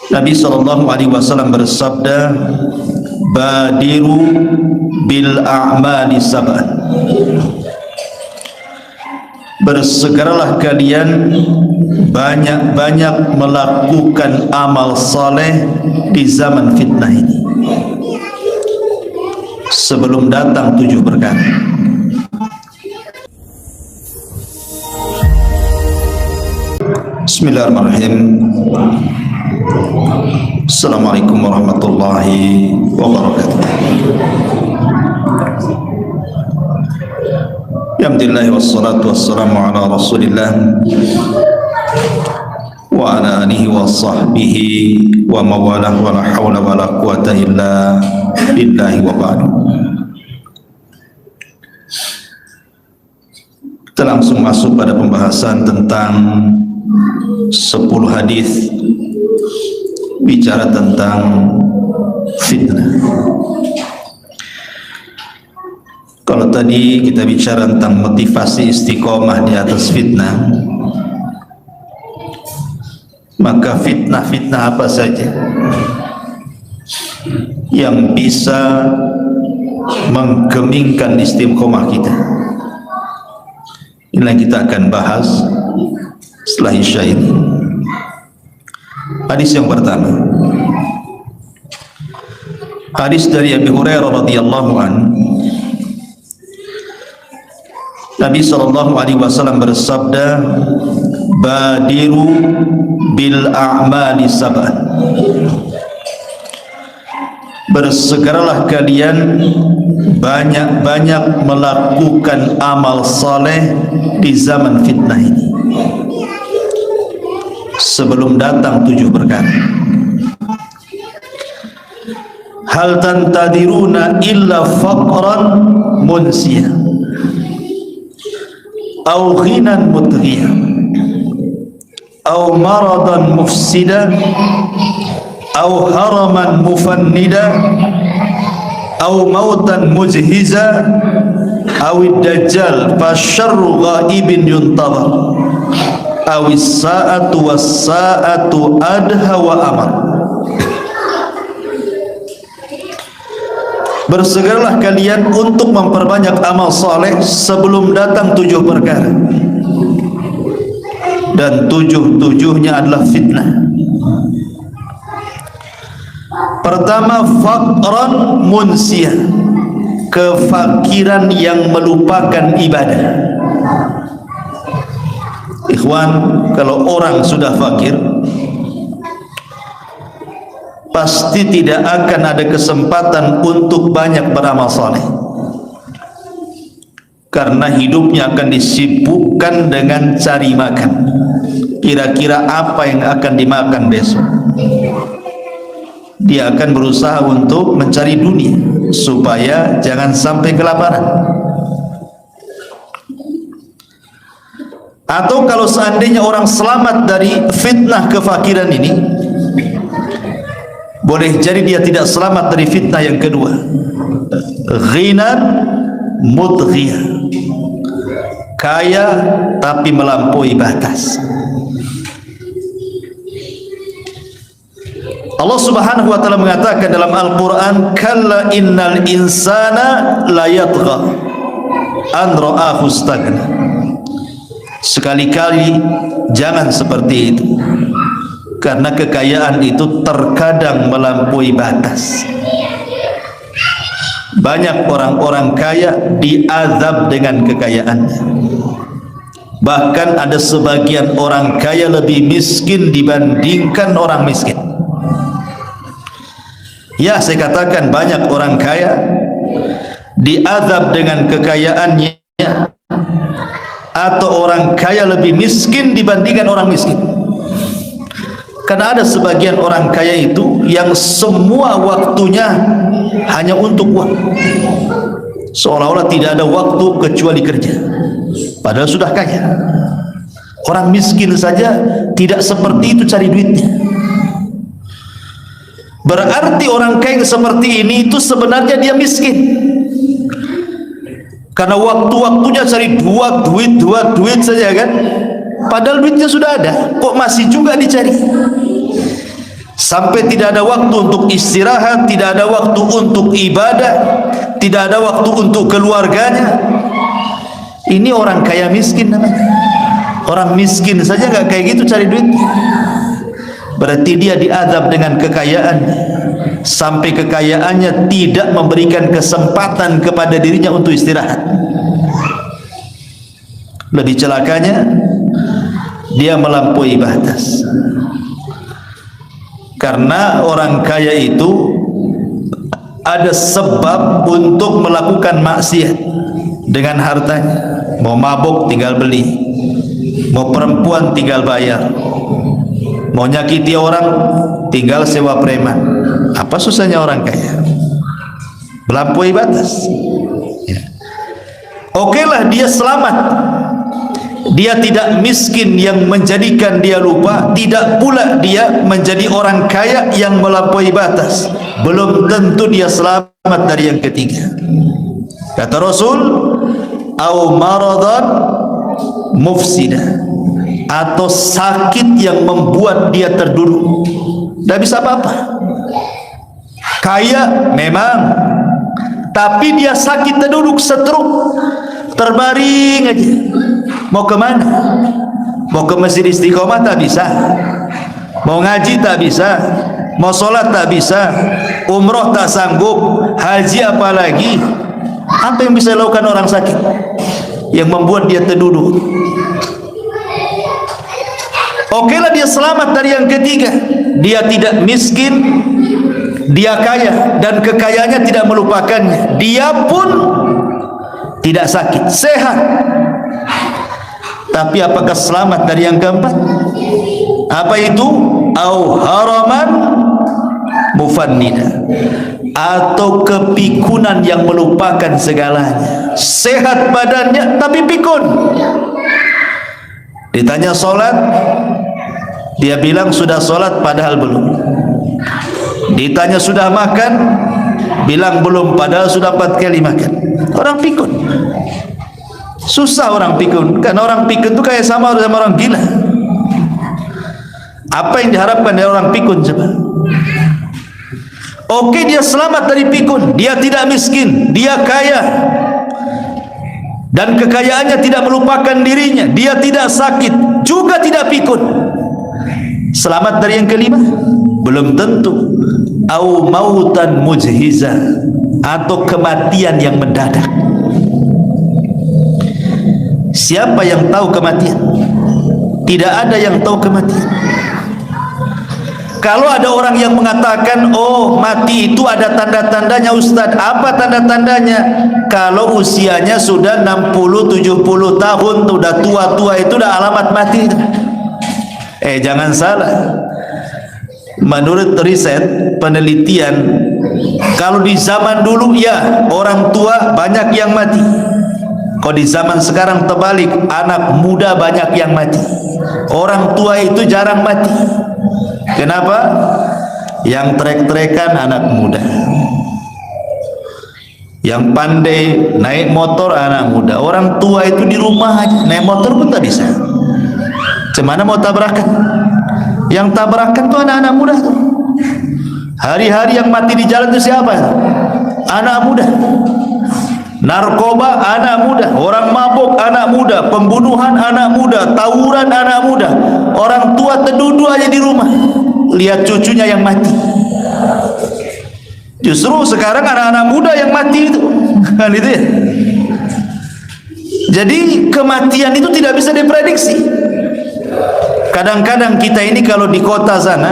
Nabi SAW bersabda, badiru bil a'mali sab'an, bersegeralah kalian banyak-banyak melakukan amal saleh di zaman fitnah ini sebelum datang 7 perkara. Bismillahirrahmanirrahim. Assalamualaikum warahmatullahi wabarakatuh. Alhamdulillah wassalatu wassalamu ala rasulillah wa ala alihi wa sahbihi wa mawalah wa la hawla wa la quwata illa billahi wa ba'du. Kita langsung masuk pada pembahasan tentang 10 hadis bicara tentang fitnah. Kalau tadi kita bicara tentang motivasi istiqomah di atas fitnah, maka fitnah-fitnah apa saja yang bisa menggemingkan istiqomah kita, inilah yang kita akan bahas setelah Isya ini. Hadis yang pertama, hadis dari Abi Hurairah radhiyallahu anhu. Nabi SAW bersabda, badiru bil a'mali sab'an, bersegeralah kalian banyak-banyak melakukan amal saleh di zaman fitnah ini sebelum datang 7 perkara. Hal tantadiruna illa faqran munsiyah aw ghinan mutghiyah aw maradan mufsida aw haraman mufannida aw mautan mujhiza aw ad-dajjal fasyarru ghaibin yuntadhar aw as-sa'atu was-sa'atu adha wa amar. Bersegeralah kalian untuk memperbanyak amal saleh sebelum datang 7 perkara, dan 7-7-nya adalah fitnah. Pertama, faqran munsiyah, kefakiran yang melupakan ibadah. Ikhwan, kalau orang sudah fakir, pasti tidak akan ada kesempatan untuk banyak beramal saleh, karena hidupnya akan disibukkan dengan cari makan. Kira-kira apa yang akan dimakan besok? Dia akan berusaha untuk mencari dunia supaya jangan sampai kelaparan. Atau kalau seandainya orang selamat dari fitnah kefakiran ini, boleh jadi dia tidak selamat dari fitnah yang kedua, ghinan mutghiyah, kaya tapi melampaui batas. Allah Subhanahu wa taala mengatakan dalam Al-Qur'an, kalla innal insana la yatgha an ra'ahu istaghna. Sekali-kali jangan seperti itu, karena kekayaan itu terkadang melampaui batas. Banyak orang-orang kaya diazab dengan kekayaannya. Bahkan ada sebagian orang kaya lebih miskin dibandingkan orang miskin. Ya, saya katakan banyak orang kaya diazab dengan kekayaannya, atau orang kaya lebih miskin dibandingkan orang miskin. Karena ada sebagian orang kaya itu yang semua waktunya hanya untuk uang, seolah-olah tidak ada waktu kecuali kerja, padahal sudah kaya. Orang miskin saja tidak seperti itu cari duitnya. Berarti orang kaya seperti ini itu sebenarnya dia miskin, karena waktu-waktunya cari duit saja kan, padahal duitnya sudah ada, kok masih juga dicari. sampai tidak ada waktu untuk istirahat, tidak ada waktu untuk ibadah, tidak ada waktu untuk keluarganya. Ini orang kaya miskin namanya. Orang miskin saja nggak kayak gitu cari duit. Berarti dia diazab dengan kekayaan, sampai kekayaannya tidak memberikan kesempatan kepada dirinya untuk istirahat. Lebih celakanya, dia melampaui batas. Karena orang kaya itu ada sebab untuk melakukan maksiat dengan hartanya. Mau mabuk tinggal beli, mau perempuan tinggal bayar, mau nyakiti orang tinggal sewa preman. Apa susahnya orang kaya? Melampaui batas ya. Oke lah, dia selamat, dia tidak miskin yang menjadikan dia lupa, tidak pula dia menjadi orang kaya yang melampaui batas. Belum tentu dia selamat dari yang ketiga. Kata Rasul, au maradan mufsida, atau sakit yang membuat dia terduduk, tidak bisa apa-apa. Kaya memang, tapi dia sakit terduduk, stroke, terbaring aja. Mau kemana? Mau ke masjid Istiqomah tak bisa, mau ngaji tak bisa, mau sholat tak bisa, umroh tak sanggup, haji apalagi. Apa yang bisa dilakukan orang sakit yang membuat dia terduduk? Oke lah, dia selamat dari yang ketiga. Dia tidak miskin, dia kaya, dan kekayaannya tidak melupakannya. Dia pun tidak sakit, sehat. Tapi apakah selamat dari yang keempat? Apa itu? Au haraman mufannida, atau kepikunan yang melupakan segalanya. Sehat badannya tapi pikun. Ditanya sholat, dia bilang sudah sholat padahal belum. Ditanya sudah makan, bilang belum padahal sudah 4 kali makan. Orang pikun. Susah orang pikun, karena orang pikun itu kayak sama orang gila. Apa yang diharapkan dari orang pikun coba? Oke, dia selamat dari pikun, dia tidak miskin, dia kaya, dan kekayaannya tidak melupakan dirinya, dia tidak sakit, juga tidak pikun. Selamat dari yang kelima? Belum tentu. Au mautan mujhiza, atau kematian yang mendadak. Siapa yang tahu kematian? Tidak ada yang tahu kematian. Kalau ada orang yang mengatakan, oh mati itu ada tanda-tandanya Ustadz. Apa tanda-tandanya? Kalau usianya sudah 60-70 tahun, sudah tua-tua, itu udah alamat mati. Jangan salah. Menurut riset, penelitian, kalau di zaman dulu ya orang tua banyak yang mati. Kalau di zaman sekarang terbalik, anak muda banyak yang mati. Orang tua itu jarang mati. Kenapa? Yang trek-trekan anak muda, yang pandai naik motor anak muda. Orang tua itu di rumah aja, naik motor pun tak bisa. Cemana mau tabrakan? Yang tabrakan tuh anak-anak muda tuh. Hari-hari yang mati di jalan itu siapa? Anak muda. Narkoba anak muda, orang mabuk anak muda, pembunuhan anak muda, tawuran anak muda. Orang tua terduduk aja di rumah, lihat cucunya yang mati. Justru sekarang anak-anak muda yang mati itu, kan itu ya. Jadi kematian itu tidak bisa diprediksi. Kadang-kadang kita ini kalau di kota sana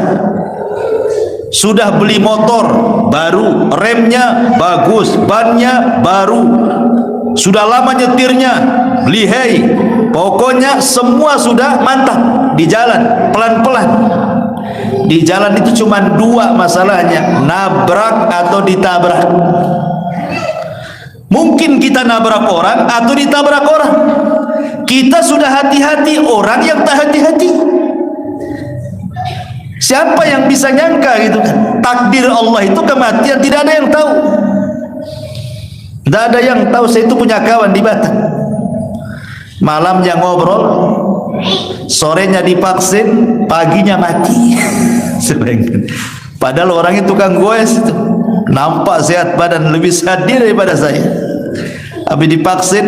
sudah beli motor baru, remnya bagus, bannya baru, sudah lama nyetirnya, lihai, pokoknya semua sudah mantap. Di jalan pelan-pelan. Di jalan itu cuma 2 masalahnya, nabrak atau ditabrak. Mungkin kita nabrak orang atau ditabrak orang. Kita sudah hati-hati, orang yang tak hati-hati. Siapa yang bisa nyangka gitu kan? Takdir Allah itu kematian tidak ada yang tahu. Tidak ada yang tahu. Saya itu punya kawan di Batam. Malamnya ngobrol, sorenya divaksin, paginya mati. Bayangkan. Padahal orangnya tukang goes itu, nampak sehat badan, lebih sehat dia daripada saya. Habis divaksin,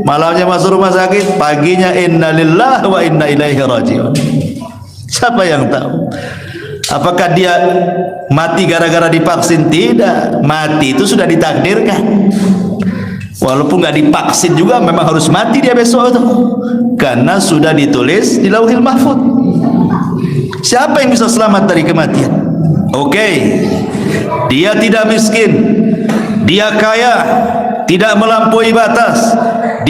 malamnya masuk rumah sakit, paginya innalillahi wa inna ilaihi raji'un. Siapa yang tahu? Apakah dia mati gara-gara divaksin? Tidak, mati itu sudah ditakdirkan. Walaupun nggak divaksin juga memang harus mati dia besok itu, karena sudah ditulis di Lauhil Mahfuz. Siapa yang bisa selamat dari kematian? Oke, dia tidak miskin, dia kaya, tidak melampaui batas,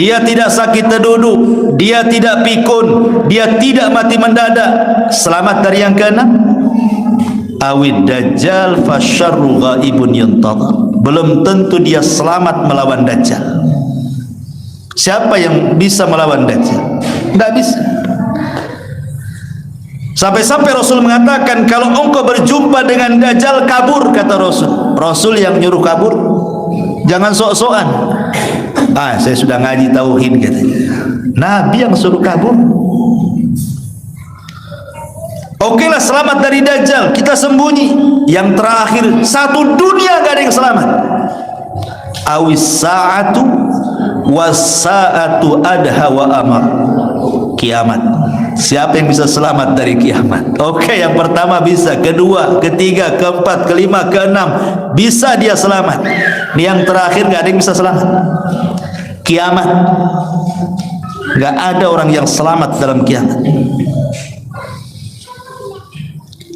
dia tidak sakit terduduk, dia tidak pikun, dia tidak mati mendadak. Selamat dari yang keenam, awid dajjal fasyarru ghaibun yantadhar. Belum tentu dia selamat melawan dajjal. Siapa yang bisa melawan dajjal? Tidak bisa. Sampai-sampai Rasul mengatakan, kalau engkau berjumpa dengan dajjal, kabur, kata Rasul. Rasul yang nyuruh kabur, jangan sok-sokan. Saya sudah ngaji tauhid, katanya. Nabi yang suruh kabur. Oke lah, selamat dari dajjal, kita sembunyi. Yang terakhir, satu dunia gak ada yang selamat. Awis sa'atu was-sa'atu adha wa amar. Kiamat. Siapa yang bisa selamat dari kiamat? Oke, yang pertama bisa, kedua, ketiga, keempat, kelima, keenam, bisa dia selamat. Ini yang terakhir gak ada yang bisa selamat. Kiamat. Gak ada orang yang selamat dalam kiamat.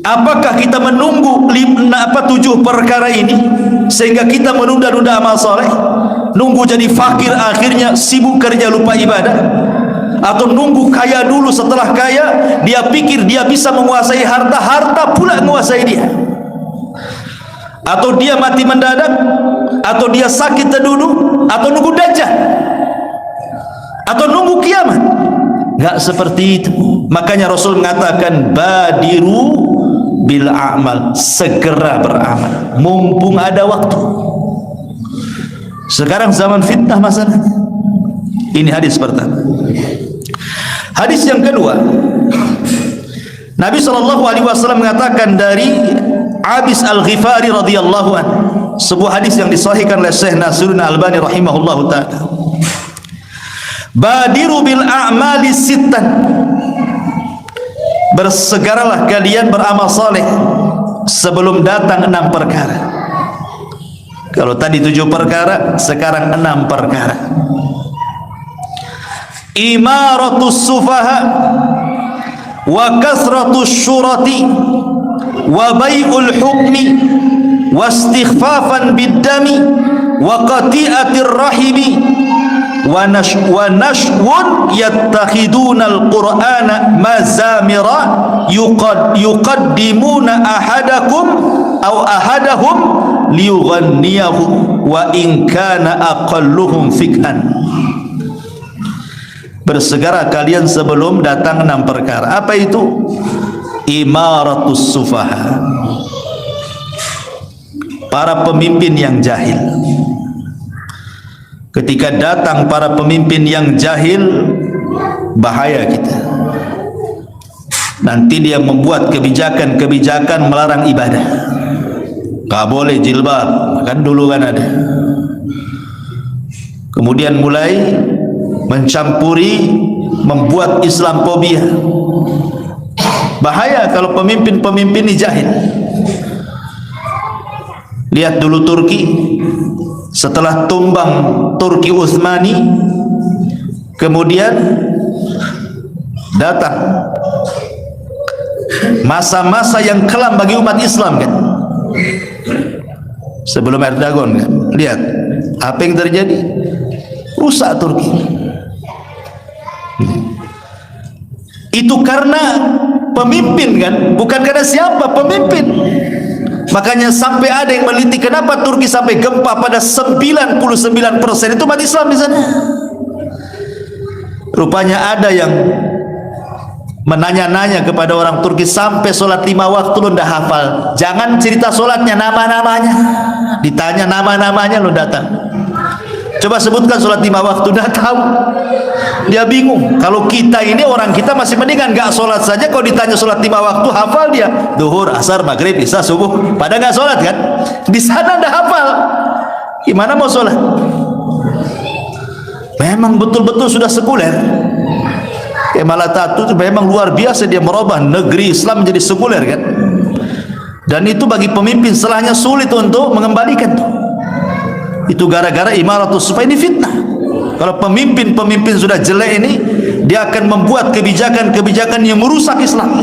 Apakah kita menunggu 7 perkara ini sehingga kita menunda-nunda amal soleh? Nunggu jadi fakir akhirnya sibuk kerja lupa ibadah? Atau nunggu kaya dulu, setelah kaya dia pikir dia bisa menguasai harta, harta pula menguasai dia? Atau dia mati mendadak? Atau dia sakit terduduk? Atau nunggu dajjal? Atau nunggu kiamat? Enggak seperti itu. Makanya Rasul mengatakan, badiru bil a'mal, segera beramal mumpung ada waktu. Sekarang zaman fitnah masalahnya. Ini hadis pertama. Hadis yang kedua, Nabi SAW mengatakan dari Abis Al-Ghifari radhiyallahu anhu, sebuah hadis yang disahihkan oleh Syekh Nasiruddin Albani rahimahullahu ta'ala. Badiru bil a'mali sittan, bersegeralah kalian beramal saleh sebelum datang 6 perkara. Kalau tadi 7 perkara, sekarang 6 perkara. Imaratus sufaha wa kasratus syurati wa bai'ul hukmi wa istighfafan biddami wa qati'atir rahimi wa nashwun yattakhidunal qur'ana mazamira yuqaddimuna ahadakum aw ahadahum liyughanniyahu wa in kana aqalluhum fikhan. Bersegera kalian sebelum datang 6 perkara. Apa itu? Imaratus sufaha, para pemimpin yang jahil. Ketika datang para pemimpin yang jahil, bahaya kita. Nanti dia membuat kebijakan-kebijakan melarang ibadah. Gak boleh jilbab, kan dulu kan ada. Kemudian mulai mencampuri, membuat Islamfobia. Bahaya kalau pemimpin-pemimpin ini jahil. Lihat dulu Turki, setelah tumbang Turki Utsmani, kemudian datang masa-masa yang kelam bagi umat Islam, kan? Sebelum Erdogan, kan? Lihat apa yang terjadi, rusak Turki. Itu karena pemimpin, kan? Bukan karena siapa, pemimpin. Makanya sampai ada yang meneliti kenapa Turki sampai gempa pada 99% itu umat Islam di sana. Rupanya ada yang menanya-nanya kepada orang Turki, sampai sholat 5 waktu lo ndak hafal. Jangan cerita sholatnya, nama-namanya. Ditanya nama-namanya lo datang. Coba sebutkan sholat 5 waktu, dah tahu. Dia bingung. Kalau kita ini, orang kita masih mendingan gak sholat saja. Kalau ditanya sholat 5 waktu, hafal dia. Duhur, asar, maghrib, isya, subuh. Padahal gak sholat kan? Di sana dah hafal. Gimana mau sholat? Memang betul-betul sudah sekuler. Malah Tatu memang luar biasa, dia merubah negeri Islam menjadi sekuler kan. Dan itu bagi pemimpin setelahnya sulit untuk mengembalikan tuh. Itu gara-gara imaratus supaya ini fitnah. Kalau pemimpin-pemimpin sudah jelek ini, dia akan membuat kebijakan-kebijakan yang merusak Islam.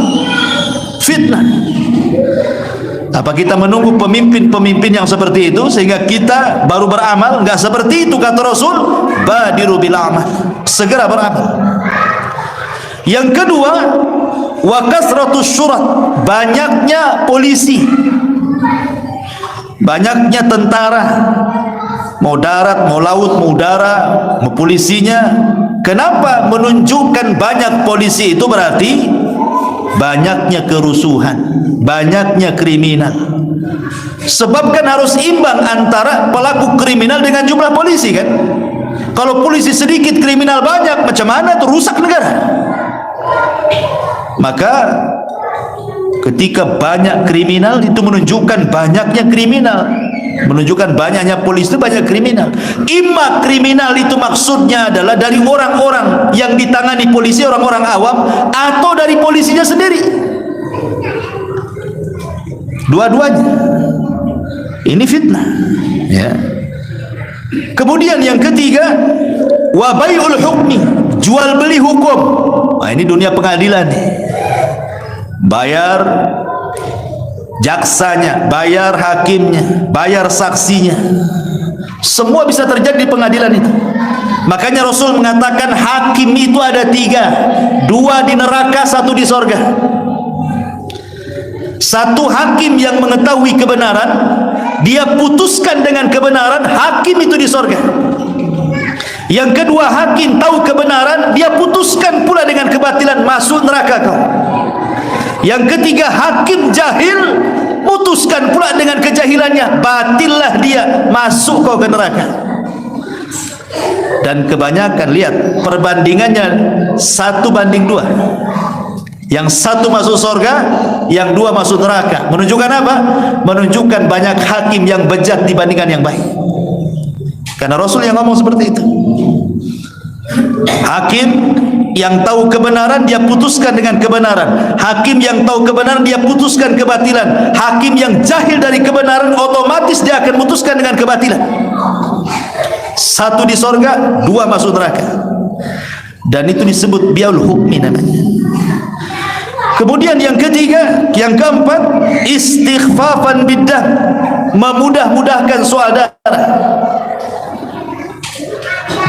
Fitnah. Apa kita menunggu pemimpin-pemimpin yang seperti itu sehingga kita baru beramal? Enggak seperti itu kata Rasul, badiru bil amal, segera beramal. Yang kedua, wa kasratus syurat, banyaknya polisi, banyaknya tentara, mau darat, mau laut, mau udara, mau polisinya. Kenapa menunjukkan banyak polisi itu? Berarti banyaknya kerusuhan, banyaknya kriminal. Sebab kan harus imbang antara pelaku kriminal dengan jumlah polisi kan. Kalau polisi sedikit, kriminal banyak, macam mana itu? Rusak negara. Maka ketika banyak kriminal itu menunjukkan banyaknya kriminal, menunjukkan banyaknya polisi itu banyak kriminal. Imma kriminal itu maksudnya adalah dari orang-orang yang ditangani polisi, orang-orang awam, atau dari polisinya sendiri. Dua-duanya. Ini fitnah ya. Kemudian yang ketiga, wa bai'ul hukmi, jual beli hukum. Nah, ini dunia pengadilan nih. Bayar jaksanya, bayar hakimnya, bayar saksinya. Semua bisa terjadi di pengadilan itu. Makanya Rasul mengatakan hakim itu ada 3, 2 di neraka, 1 di sorga. Satu hakim yang mengetahui kebenaran, dia putuskan dengan kebenaran, hakim itu di sorga. Yang kedua, hakim tahu kebenaran, dia putuskan pula dengan kebatilan, masuk neraka kau. Yang ketiga, hakim jahil, putuskan pula dengan kejahilannya, batillah dia, masuk kau ke neraka. Dan kebanyakan lihat perbandingannya 1:2. Yang 1 masuk surga, yang 2 masuk neraka. Menunjukkan apa? Menunjukkan banyak hakim yang bejat dibandingkan yang baik. Karena Rasul yang ngomong seperti itu. Hakim yang tahu kebenaran, dia putuskan dengan kebenaran. Hakim yang tahu kebenaran, dia putuskan kebatilan. Hakim yang jahil dari kebenaran, otomatis dia akan putuskan dengan kebatilan. 1 di sorga, 2 masuk neraka. Dan itu disebut biaul hukmi namanya. Kemudian yang ketiga, yang keempat, istighfafan biddam, memudah-mudahkan soal darah.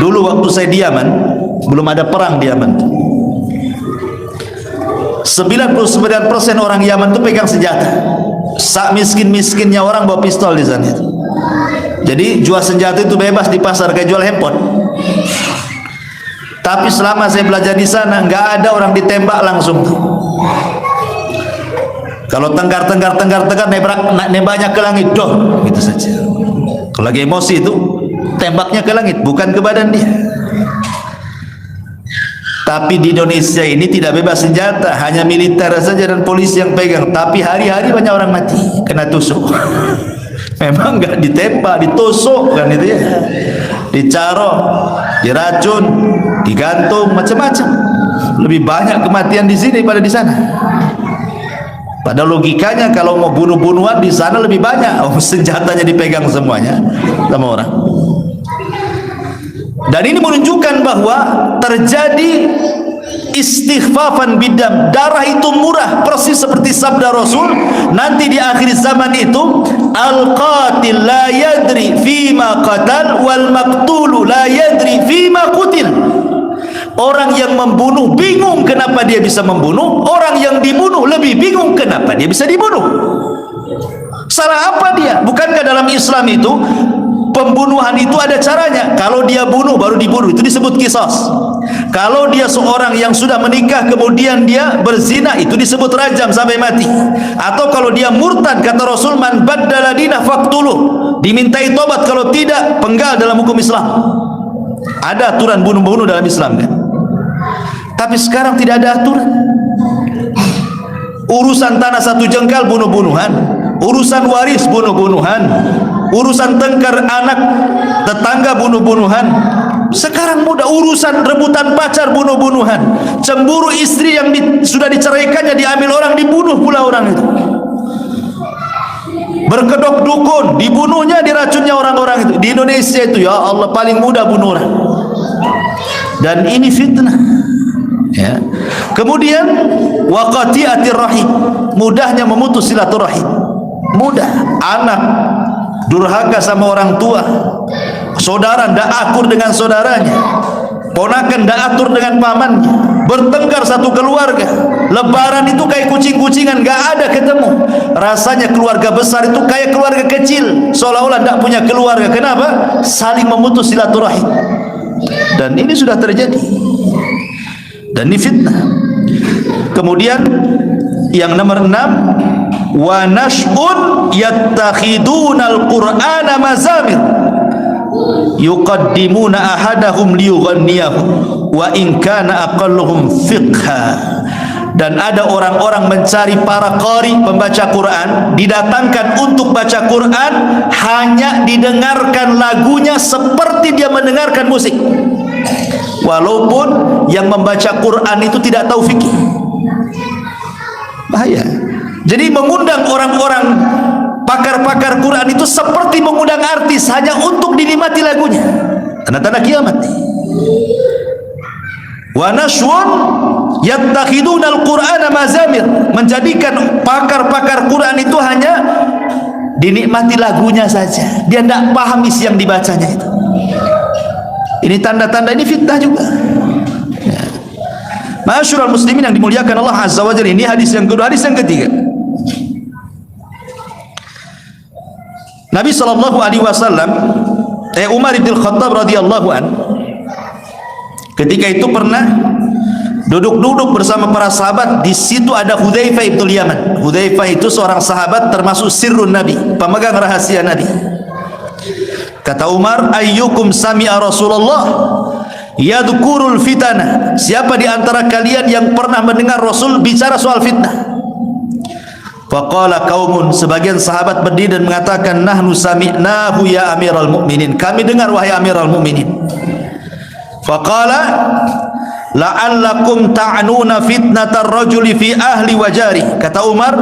Dulu waktu saya di Yaman, belum ada perang di Yaman, 99% orang Yaman itu pegang senjata. Sak miskin-miskinnya orang bawa pistol di sana. Jadi jual senjata itu bebas di pasar, kayak jual handphone. Tapi selama saya belajar di sana, nggak ada orang ditembak langsung. Kalau tenggar, nembaknya ke langit, doh, gitu saja. Kalau lagi emosi itu, tembaknya ke langit, bukan ke badan dia. Tapi di Indonesia ini tidak bebas senjata, hanya militer saja dan polisi yang pegang. Tapi hari-hari banyak orang mati kena tusuk. Memang nggak ditembak, ditusuk kan itu ya, dicarok, diracun, digantung, macam-macam. Lebih banyak kematian di sini daripada di sana. Pada logikanya kalau mau bunuh-bunuhan di sana lebih banyak, senjatanya dipegang semuanya sama orang. Dan ini menunjukkan bahwa terjadi istighfafan biddam, darah itu murah, persis seperti sabda Rasul, nanti di akhir zaman itu al-qatil la yadri fima qatal wal maqtulu la yadri fima qutil. Orang yang membunuh bingung kenapa dia bisa membunuh, orang yang dibunuh lebih bingung kenapa dia bisa dibunuh. Salah apa dia? Bukankah dalam Islam itu pembunuhan itu ada caranya? Kalau dia bunuh baru dibunuh, itu disebut qisas. Kalau dia seorang yang sudah menikah kemudian dia berzina, itu disebut rajam sampai mati. Atau kalau dia murtad, kata Rasul, man baddala dinah faqtuluh, dimintai tobat, kalau tidak penggal dalam hukum Islam. Ada aturan bunuh-bunuh dalam Islam kan? Tapi sekarang tidak ada aturan. Urusan tanah satu jengkal bunuh-bunuhan, urusan waris bunuh-bunuhan, urusan tengkar anak tetangga bunuh-bunuhan. Sekarang mudah, urusan rebutan pacar bunuh-bunuhan, cemburu istri yang sudah diceraikannya diambil orang, dibunuh pula orang itu. Berkedok dukun, dibunuhnya, diracunnya orang-orang itu. Di Indonesia itu, ya Allah, paling mudah bunuh orang. Dan ini fitnah. Ya. Kemudian waqati'atir rahim, mudahnya memutus silaturahim. Mudah. Anak durhaka sama orang tua, saudara ndak akur dengan saudaranya, ponakan ndak atur dengan pamannya, bertengkar satu keluarga. Lebaran itu kayak kucing-kucingan, nggak ada ketemu. Rasanya keluarga besar itu kayak keluarga kecil, seolah-olah ndak punya keluarga. Kenapa? Saling memutus silaturahim. Dan ini sudah terjadi. Dan ini fitnah. Kemudian yang nomor 6, wa nash'un yattakhidunal qur'ana mazamir yuqaddimuna ahadahum liyughanniyahu wa in kana aqalluhum fiqha. Dan ada orang-orang mencari para qari, pembaca Quran, didatangkan untuk baca Quran, hanya didengarkan lagunya seperti dia mendengarkan musik, walaupun yang membaca Quran itu tidak tahu fikih. Bahaya. Jadi mengundang orang-orang pakar-pakar Quran itu seperti mengundang artis, hanya untuk dinikmati lagunya. Tanda-tanda kiamat. Wa nashwun yattakhidunal qur'ana mazamir, menjadikan pakar-pakar Quran itu hanya dinikmati lagunya saja, dia tidak paham isi yang dibacanya itu. Ini tanda-tanda, ini fitnah juga. Ya. Ma'asyiral muslimin yang dimuliakan Allah Azza wa Jalla, ini hadis yang kedua. Hadis yang ketiga, Nabi sallallahu alaihi wasallam, Umar bin Khattab radhiyallahu an, ketika itu pernah duduk-duduk bersama para sahabat. Di situ ada Hudzaifah bin Yaman. Hudzaifah itu seorang sahabat termasuk sirrun Nabi, pemegang rahasia Nabi. Kata Umar, ayyukum sami'a Rasulullah yadhkurul fitnah, siapa di antara kalian yang pernah mendengar Rasul bicara soal fitnah? Faqala qaumun, sebagian sahabat berdiri dan mengatakan, nahnu sami'nahu ya amiral mu'minin, kami dengar wahai amiral mu'minin. Faqala la'allakum ta'nuna fitnatar rajuli fi ahli wa jari. Kata Umar,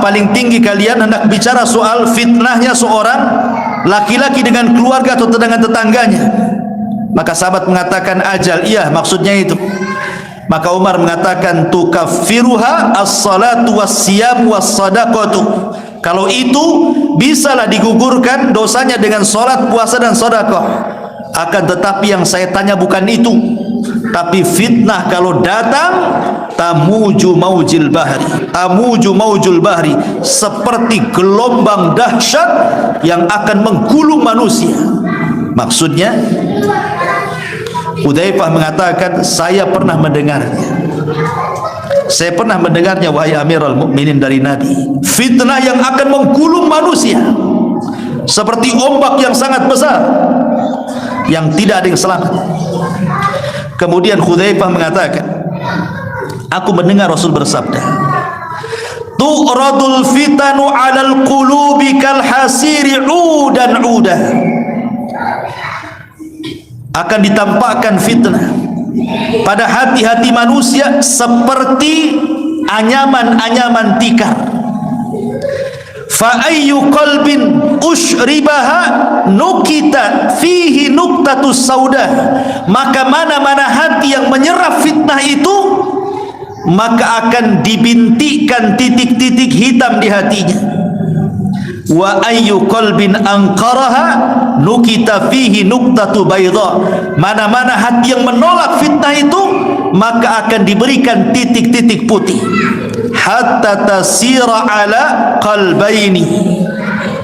paling tinggi kalian hendak bicara soal fitnahnya seorang laki-laki dengan keluarga atau dengan tetangganya. Maka sahabat mengatakan, ajal, iya maksudnya itu. Maka Umar mengatakan, tukaffiruha as-salatu was-siyam was-sadaqatu, kalau itu bisalah digugurkan dosanya dengan salat, puasa dan sedekah. Akan tetapi yang saya tanya bukan itu, tapi fitnah kalau datang, tamuju maujil bahri, seperti gelombang dahsyat yang akan menggulung manusia. Maksudnya, Hudzaifah mengatakan, saya pernah mendengarnya. Saya pernah mendengarnya wahai Amirul Mukminin dari Nabi. Fitnah yang akan menggulung manusia seperti ombak yang sangat besar, yang tidak ada yang selamat. Kemudian Hudzaifah mengatakan, aku mendengar Rasul bersabda, tu'radul fitanu 'alal qulubi kal hasiri 'udan 'udah, akan ditampakkan fitnah pada hati-hati manusia seperti anyaman-anyaman tikar. Fa ayyu qalbin ushribaha nukita fihi nuktatus sauda, maka mana-mana hati yang menyerap fitnah itu, maka akan dibintikkan titik-titik hitam di hatinya. Wa ayyu qalbin anqaraha nukita fihi nuktatu bayda, mana-mana hati yang menolak fitnah itu, maka akan diberikan titik-titik putih. Hatta tasira ala qalbaini,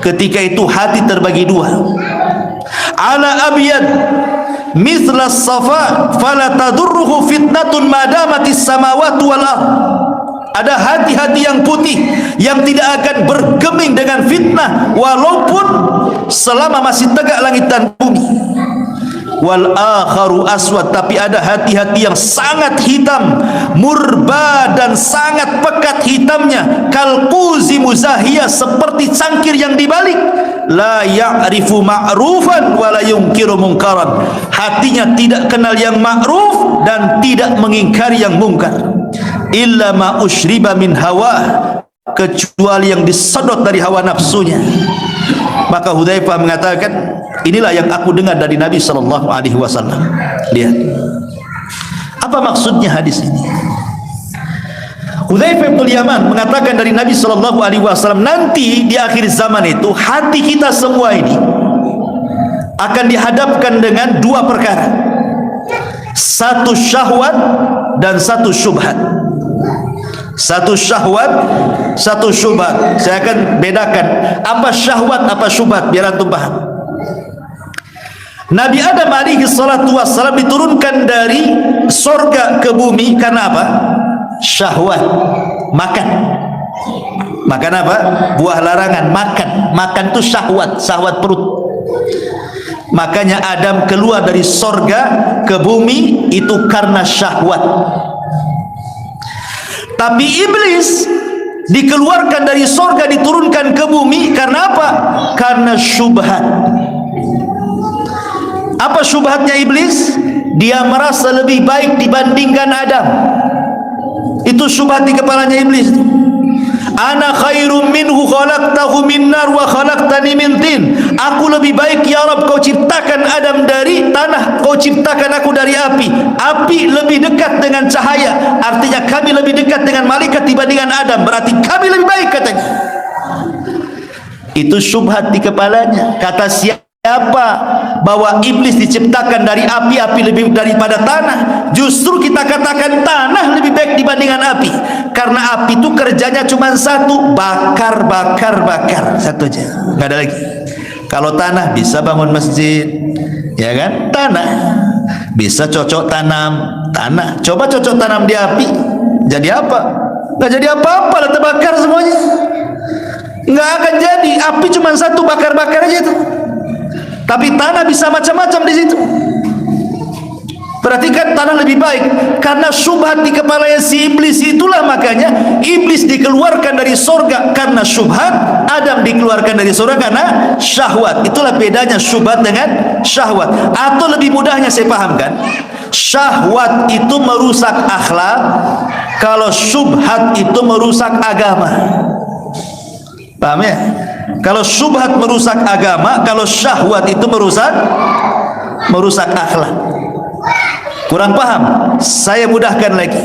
ketika itu hati terbagi dua. Ala abyad, mithla safa fala tadurruhu fitnatun madamatis samawati wal ard. Ada hati-hati yang putih yang tidak akan bergeming dengan fitnah walaupun selama masih tegak langit dan bumi. Wal akharu aswad, tapi ada hati-hati yang sangat hitam, murba dan sangat pekat hitamnya, kalquzi muzahiyah, seperti cangkir yang dibalik. La ya'rifu ma'rufan wa la yunkiru munkaran. Hatinya tidak kenal yang ma'ruf dan tidak mengingkari yang mungkar. Illa ma ushriba min hawa, kecuali yang disedot dari hawa nafsunya. Maka Hudzaifah mengatakan, inilah yang aku dengar dari Nabi sallallahu alaihi wasallam. Lihat. Apa maksudnya hadis ini? Hudzaifah bin Yaman mengatakan dari Nabi sallallahu alaihi wasallam, nanti di akhir zaman itu hati kita semua ini akan dihadapkan dengan dua perkara. Satu syahwat dan satu syubhat. Satu syahwat, satu syubhat. Saya akan bedakan apa syahwat, apa syubhat biar antum paham. Nabi Adam alaihi salatu wassalam diturunkan dari sorga ke bumi karena apa? Syahwat, makan. Makan apa? Buah larangan, makan. Makan itu syahwat, syahwat perut. Makanya Adam keluar dari sorga ke bumi itu karena syahwat. Tapi iblis dikeluarkan dari sorga diturunkan ke bumi karena apa? Karena syubhat. Apa syubhatnya iblis? Dia merasa lebih baik dibandingkan Adam. Itu syubhat di kepalanya iblis. Ana khairum minhu khalaqtahu min nar wa khalaqtani min tin. Aku lebih baik ya Rabb, kau ciptakan Adam dari tanah, kau ciptakan aku dari api. Api lebih dekat dengan cahaya, artinya kami lebih dekat dengan malaikat dibandingkan Adam, berarti kami lebih baik katanya. Itu syubhat di kepalanya. Kata siapa bahwa iblis diciptakan dari api, api lebih daripada tanah? Justru kita katakan tanah lebih baik dibandingkan api, karena api itu kerjanya cuma satu, bakar, bakar, bakar, satu aja, nggak ada lagi. Kalau tanah bisa bangun masjid, ya kan? Tanah bisa cocok tanam, tanah. Coba cocok tanam di api, jadi apa? Nggak jadi apa-apa, lah terbakar semuanya. Nggak akan jadi. Api cuma satu, bakar-bakar aja itu. Tapi tanah bisa macam-macam di situ. Perhatikan, tanah lebih baik karena syubhat di kepalanya si iblis. Itulah makanya iblis dikeluarkan dari sorga karena syubhat, Adam dikeluarkan dari sorga karena syahwat. Itulah bedanya syubhat dengan syahwat. Atau lebih mudahnya saya pahamkan, syahwat itu merusak akhlak, kalau syubhat itu merusak agama. Paham ya? Kalau syubhat merusak agama, kalau syahwat itu merusak akhlak. Kurang paham? Saya mudahkan lagi.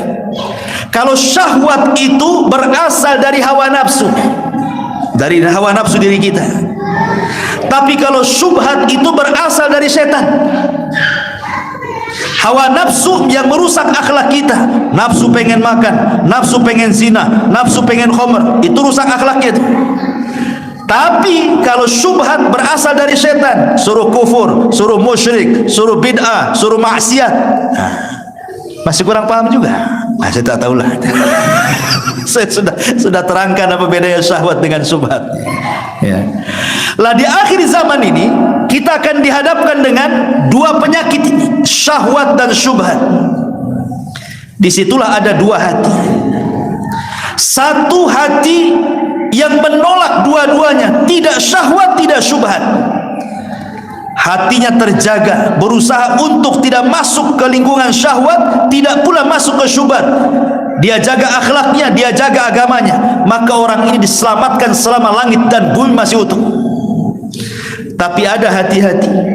Kalau syahwat itu berasal dari hawa nafsu, dari hawa nafsu diri kita. Tapi kalau syubhat itu berasal dari setan. Hawa nafsu yang merusak akhlak kita. Nafsu pengen makan, nafsu pengen zina, nafsu pengen khamr, itu rusak akhlaknya itu. Tapi kalau syubhat berasal dari setan, suruh kufur, suruh musyrik, suruh bid'ah, suruh maksiat, masih kurang paham juga. Saya tak tahulah. Saya sudah terangkan apa bedanya syahwat dengan syubhat. Ya. Lah di akhir zaman ini kita akan dihadapkan dengan dua penyakit ini, syahwat dan syubhat. Disitulah ada dua hati. Satu hati yang menolak dua-duanya, tidak syahwat, tidak syubhat. Hatinya terjaga, berusaha untuk tidak masuk ke lingkungan syahwat, tidak pula masuk ke syubhat. Dia jaga akhlaknya, dia jaga agamanya. Maka orang ini diselamatkan selama langit dan bumi masih utuh. Tapi ada hati-hati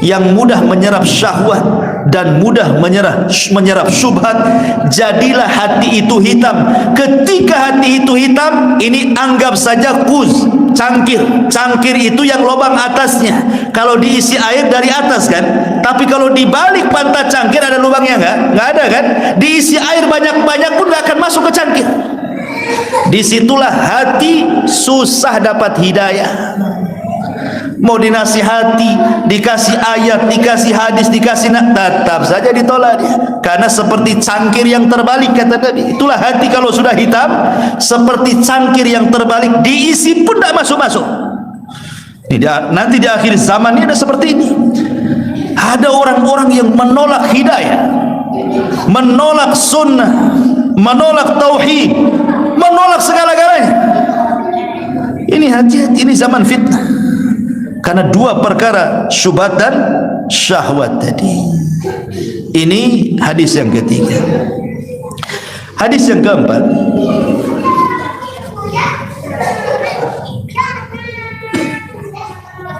yang mudah menyerap syahwat dan mudah menyerap syubhat. Jadilah hati itu hitam. Ketika hati itu hitam, ini anggap saja kuz, cangkir. Cangkir itu yang lubang atasnya, kalau diisi air dari atas kan. Tapi kalau di balik pantat cangkir ada lubangnya nggak ada kan. Diisi air banyak-banyak pun nggak akan masuk ke cangkir. Disitulah hati susah dapat hidayah. Mau dinasihati, dikasih ayat, dikasih hadis, dikasih tetap saja ditolak dia. Karena seperti cangkir yang terbalik, kata Nabi. Itulah hati kalau sudah hitam, seperti cangkir yang terbalik, diisi pun tidak masuk-masuk. Nanti di akhir zaman ini ada seperti ini. Ada orang-orang yang menolak hidayah, menolak sunnah, menolak tauhid, menolak segala-galanya. Ini hati-hati, ini zaman fitnah. Karena dua perkara, syubhat dan syahwat tadi. Ini hadis yang ketiga. Hadis yang keempat,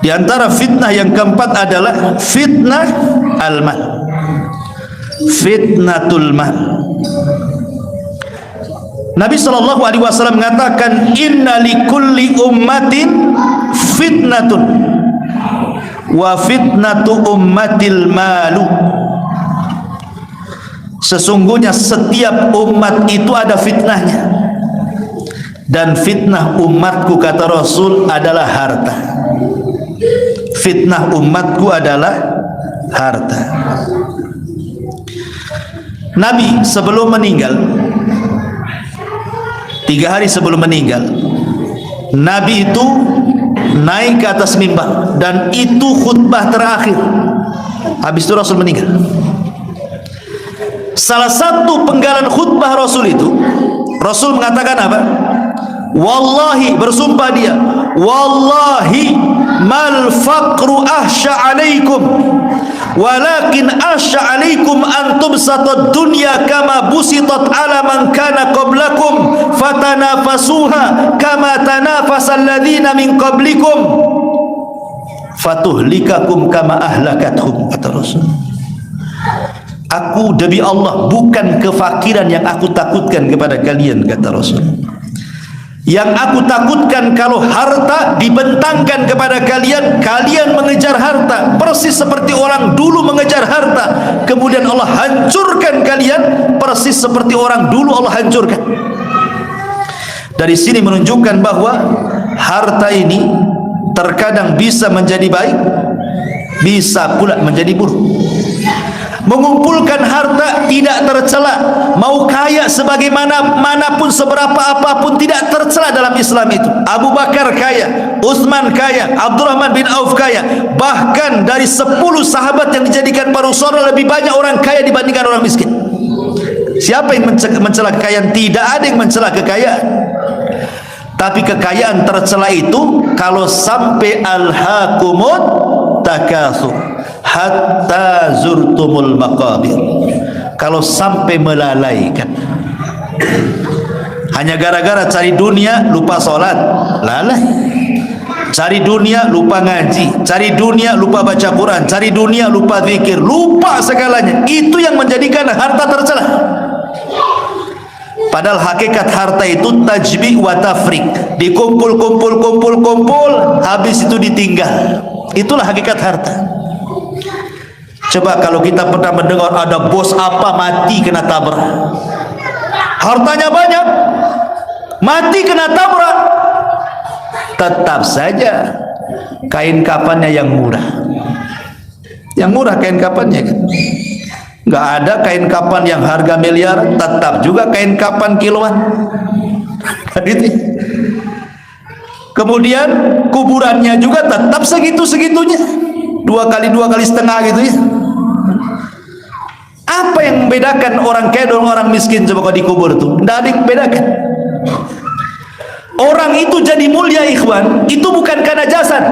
di antara fitnah yang keempat adalah fitnah al-mal. Fitnatul mal. Nabi SAW mengatakan, inna likulli ummatin fitnatun wa fitnatu ummatil malu. Sesungguhnya setiap umat itu ada fitnahnya, dan fitnah umatku, kata Rasul, adalah harta. Fitnah umatku adalah harta. Nabi sebelum meninggal, 3 hari sebelum meninggal, Nabi itu naik ke atas mimbar, dan itu khutbah terakhir. Habis itu Rasul meninggal. Salah satu penggalan khutbah Rasul itu, Rasul mengatakan apa? Wallahi, bersumpah dia, wallahi mal faqru ahsya alaikum walakin ahsya alaikum an tubsatad dunya kama busitat ala man kana qablakum fatanafasuha kama tanafasal ladzina min qablikum fatuhlikakum kama ahlakathum, kata Rasul. Aku demi Allah, bukan kefakiran yang aku takutkan kepada kalian, kata Rasul. Yang aku takutkan kalau harta dibentangkan kepada kalian, kalian mengejar harta persis seperti orang dulu mengejar harta, kemudian Allah hancurkan kalian persis seperti orang dulu Allah hancurkan. Dari sini menunjukkan bahwa harta ini terkadang bisa menjadi baik, bisa pula menjadi buruk. Mengumpulkan harta tidak tercela, mau kaya sebagaimana manapun, seberapa apapun, tidak tercela dalam Islam itu. Abu Bakar kaya, Utsman kaya, Abdurrahman bin Auf kaya. Bahkan dari 10 sahabat yang dijadikan parusaha, lebih banyak orang kaya dibandingkan orang miskin. Siapa yang mencela kekayaan? Tidak ada yang mencela kekayaan. Tapi kekayaan tercela itu kalau sampai alhaqumut takatsur hatta zurtumul maqabir. Kalau sampai melalaikan, hanya gara-gara cari dunia lupa sholat, lalai. Cari dunia lupa ngaji, cari dunia lupa baca Quran, cari dunia lupa zikir, lupa segalanya. Itu yang menjadikan harta tercela. Padahal hakikat harta itu tajbi' wa tafrik, dikumpul, habis itu ditinggal. Itulah hakikat harta. Coba kalau kita pernah mendengar ada bos apa mati kena tabrak, hartanya banyak, mati kena tabrak, tetap saja kain kafannya yang murah. Yang murah kain kafannya kan. Nggak ada kain kapan yang harga miliar, tetap juga kain kapan kiloan. Gitu. Kemudian kuburannya juga tetap segitu-segitunya, 2 kali 2,5 gitu ya. Apa yang membedakan orang kaya dan orang miskin coba kalau dikubur tuh? Tidak ada yang membedakan. Orang itu jadi mulia, ikhwan, itu bukan karena jasad.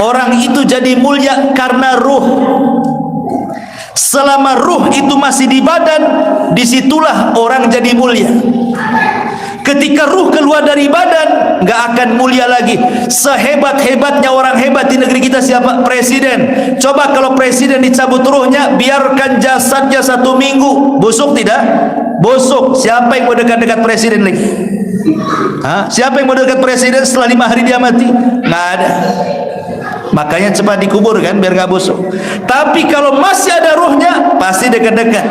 Orang itu jadi mulia karena ruh. Selama ruh itu masih di badan, disitulah orang jadi mulia. Ketika ruh keluar dari badan, nggak akan mulia lagi. Sehebat-hebatnya orang hebat di negeri kita siapa? Presiden. Coba kalau presiden dicabut ruhnya, biarkan jasadnya 1 minggu, busuk tidak? Busuk. Siapa yang mau dekat-dekat presiden lagi? Hah? Siapa yang mau dekat presiden setelah 5 hari dia mati? Nggak ada. Makanya cepat dikubur kan, biar nggak busuk. Tapi kalau masih ada ruhnya, pasti dekat-dekat.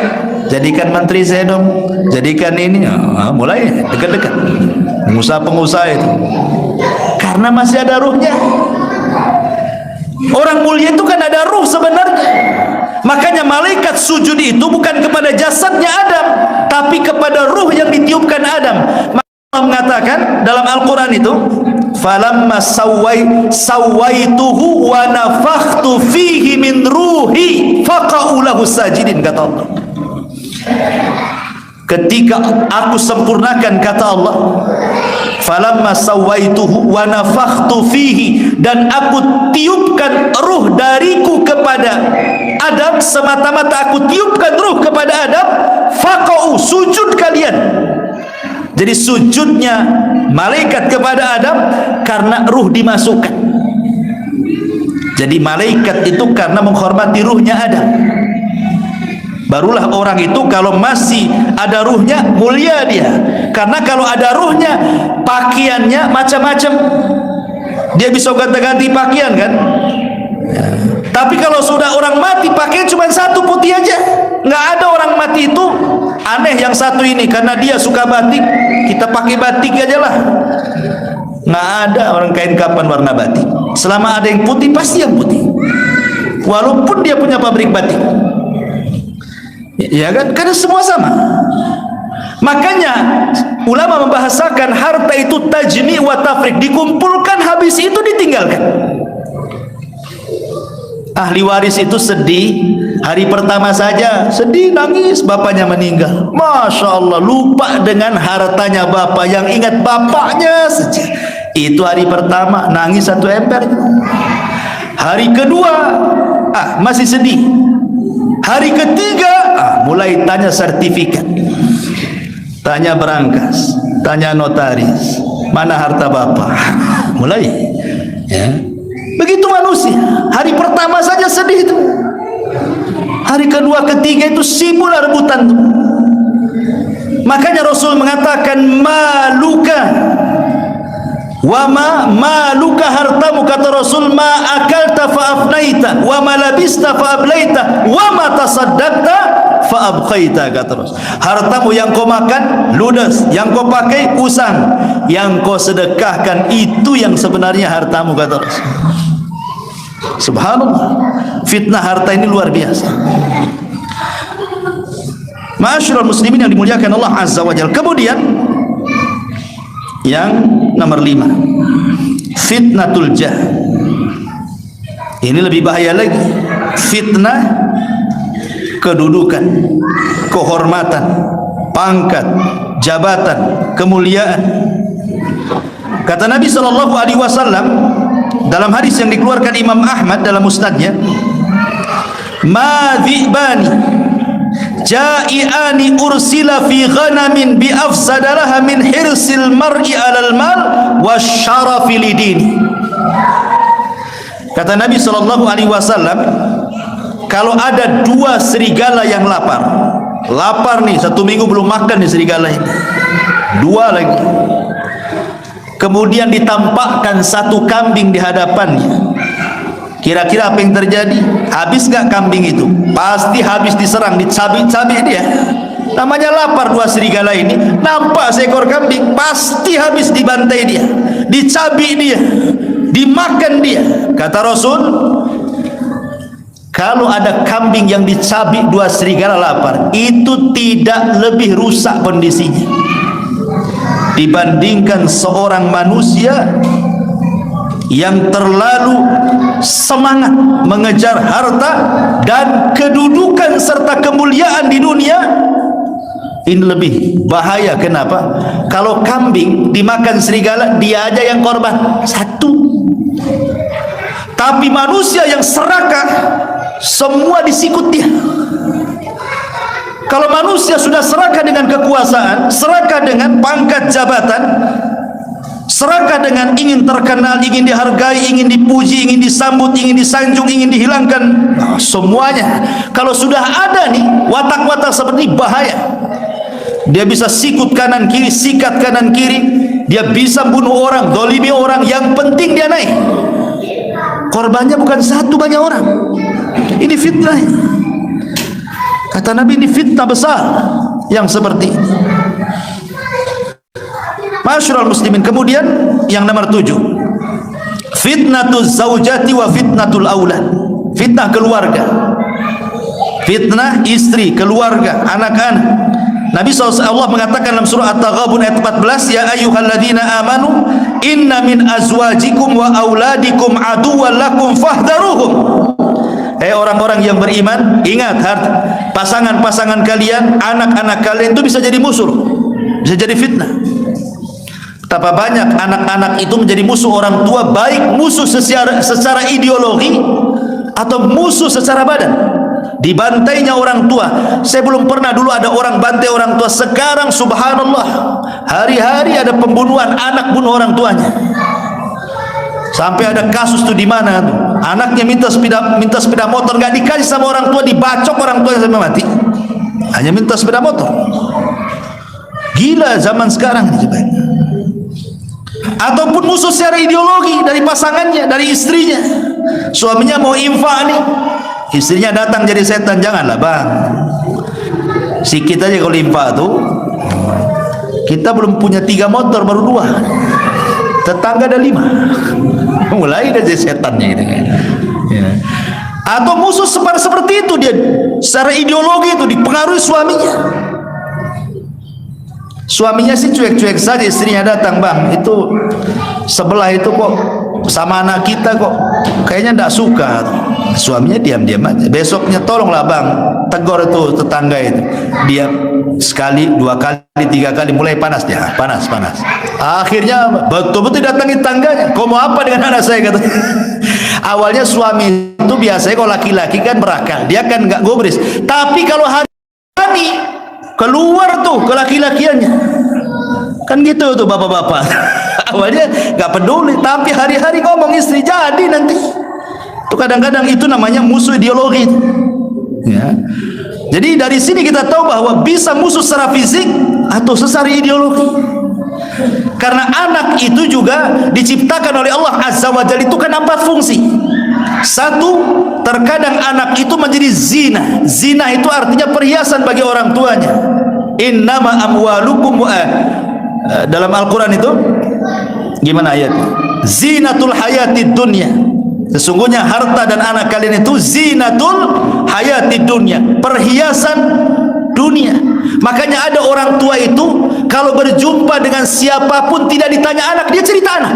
Jadikan menteri saya dong, jadikan ini, mulai dekat-dekat. Pengusaha-pengusaha itu, karena masih ada ruhnya. Orang mulia itu kan ada ruh sebenarnya. Makanya malaikat sujud itu bukan kepada jasadnya Adam, tapi kepada ruh yang ditiupkan Adam. Allah mengatakan dalam Al-Quran itu, falamma sawaituhu wa nafakhtu fihi min ruhi faqa'u lahu sajidin, kata Allah. Ketika aku sempurnakan, kata Allah, falamma sawaituhu wa nafakhtu fihi, dan aku tiupkan ruh dariku kepada Adam, semata-mata aku tiupkan ruh kepada Adam, faqa'u, sujud kalian. Jadi sujudnya malaikat kepada Adam karena ruh dimasukkan. Jadi malaikat itu karena menghormati ruhnya Adam. Barulah orang itu kalau masih ada ruhnya mulia dia. Karena kalau ada ruhnya, pakaiannya macam-macam. Dia bisa ganti-ganti pakaian kan? Tapi kalau sudah orang mati, pakaian cuma satu putih aja. Nggak ada orang mati itu aneh yang satu ini karena dia suka batik, kita pakai batik aja lah. Nggak ada orang kain kapan warna batik. Selama ada yang putih, pasti yang putih. Walaupun dia punya pabrik batik. Ya kan? Karena semua sama. Makanya ulama membahasakan harta itu tajmi wa tafrik, dikumpulkan habis itu ditinggalkan. Ahli waris itu sedih, hari pertama saja sedih, nangis, bapaknya meninggal. Masya Allah, lupa dengan hartanya bapak, yang ingat bapaknya saja. Itu hari pertama, nangis satu ember. Hari kedua, masih sedih. Hari ketiga, mulai tanya sertifikat, tanya berangkas, tanya notaris, mana harta bapak. Mulai, ya. Begitu manusia. Hari pertama saja sedih itu. Hari kedua, ketiga itu sibuk rebutan itu. Makanya Rasul mengatakan maluka wa maluka, hartamu, kata Rasul, ma akalta fa afnaita wa ma labista fa ablaita wa ma tasaddaqta fa abqaita, kata Rasul. Hartamu yang kau makan ludes, yang kau pakai usang, yang kau sedekahkan itu yang sebenarnya hartamu, kata Rasul. Subhanallah, fitnah harta ini luar biasa. Ma'asyiral muslimin yang dimuliakan Allah Azza wa Jalla. Kemudian yang nomor 5, fitnatul jah. Ini lebih bahaya lagi. Fitnah kedudukan, kehormatan, pangkat, jabatan, kemuliaan. Kata Nabi sallallahu alaihi wasallam dalam hadis yang dikeluarkan Imam Ahmad dalam musnadnya, ma dhibani ja'iani ursila fi ghanamin bi afsadalaha min hirsil mar'i alal mal wasyarafi lidini. Kata Nabi sallallahu alaihi wasallam, kalau ada dua serigala yang lapar nih, satu minggu belum makan nih serigala ini, dua lagi, kemudian ditampakkan satu kambing di hadapannya, kira-kira apa yang terjadi? Habis gak kambing itu? Pasti habis diserang, dicabik-cabik dia. Namanya lapar dua serigala ini, nampak seekor kambing, pasti habis dibantai dia, dicabik dia, dimakan dia. Kata Rasul, kalau ada kambing yang dicabik dua serigala lapar, itu tidak lebih rusak kondisinya dibandingkan seorang manusia yang terlalu semangat mengejar harta dan kedudukan serta kemuliaan di dunia. Ini lebih bahaya. Kenapa? Kalau kambing dimakan serigala, dia aja yang korban satu. Tapi manusia yang serakah, semua disikut dia. Kalau manusia sudah serakah dengan kekuasaan, serakah dengan pangkat jabatan, serakah dengan ingin terkenal, ingin dihargai, ingin dipuji, ingin disambut, ingin disanjung, ingin dihilangkan, semuanya. Kalau sudah ada nih watak-watak seperti bahaya. Dia bisa sikut kanan kiri, sikat kanan kiri, dia bisa bunuh orang, zalimi orang, yang penting dia naik. Korbannya bukan satu, banyak orang. Ini fitnah. Kata Nabi, ini fitnah besar yang seperti ini. Masyarul muslimin. Kemudian yang nomor 7, fitnatuz zaujati wa fitnatul aulad, fitnah keluarga, fitnah istri, keluarga, anak-anak. Nabi SAW Allah mengatakan dalam surah At-Taghabun ayat 14, ya ayyuhalladzina amanu inna min azwajikum wa auladikum aduwwan lakum fahdharuhum. Orang-orang yang beriman, ingat, pasangan-pasangan kalian, anak-anak kalian itu bisa jadi musuh, bisa jadi fitnah. Betapa banyak anak-anak itu menjadi musuh orang tua, baik musuh secara ideologi atau musuh secara badan. Dibantainya orang tua. Saya belum pernah dulu ada orang bantai orang tua. Sekarang subhanallah, hari-hari ada pembunuhan anak bunuh orang tuanya. Sampai ada kasus tuh di mana tuh, anaknya minta sepeda motor, nggak dikasih sama orang tua, dibacok orang tuanya sampai mati. Hanya minta sepeda motor. Gila zaman sekarang ini. Ataupun musuh secara ideologi dari pasangannya, dari istrinya. Suaminya mau infak nih, istrinya datang jadi setan. Janganlah bang, sikit aja kalau infak tuh. Kita belum punya 3 motor, baru 2, tetangga ada 5. Mulai dari setannya gitu kan ya. Atau musuh seperti itu, dia secara ideologi itu dipengaruhi suaminya. Suaminya sih cuek-cuek saja, istrinya datang, bang itu sebelah itu kok sama anak kita kok kayaknya tidak suka. Suaminya diam-diam aja. Besoknya tolonglah bang, tegur itu tetangga itu. Dia sekali, 2 kali, 3 kali, mulai panas dia, panas. Akhirnya betul-betul datangi tangganya. Kau mau apa dengan anak saya, kata. Awalnya suami itu biasanya kalau laki-laki kan berakal, dia kan nggak gubris. Tapi kalau hari keluar tuh ke laki-lakiannya, kan gitu tuh bapak-bapak. Awalnya nggak peduli, tapi hari-hari ngomong istri jadi nanti. Itu kadang-kadang itu namanya musuh ideologi. Ya. Jadi dari sini kita tahu bahwa bisa musuh secara fisik atau secara ideologi. Karena anak itu juga diciptakan oleh Allah Azza wa Jalla, itu kan 4 fungsi. 1, terkadang anak itu menjadi zina. Zina itu artinya perhiasan bagi orang tuanya. Innama amwalukum dalam Al-Quran itu gimana ayatnya? Zinatul hayatid dunya. Sesungguhnya harta dan anak kalian itu zinatul hayatid dunya, perhiasan dunia. Makanya ada orang tua itu kalau berjumpa dengan siapapun tidak ditanya anak, dia cerita anak.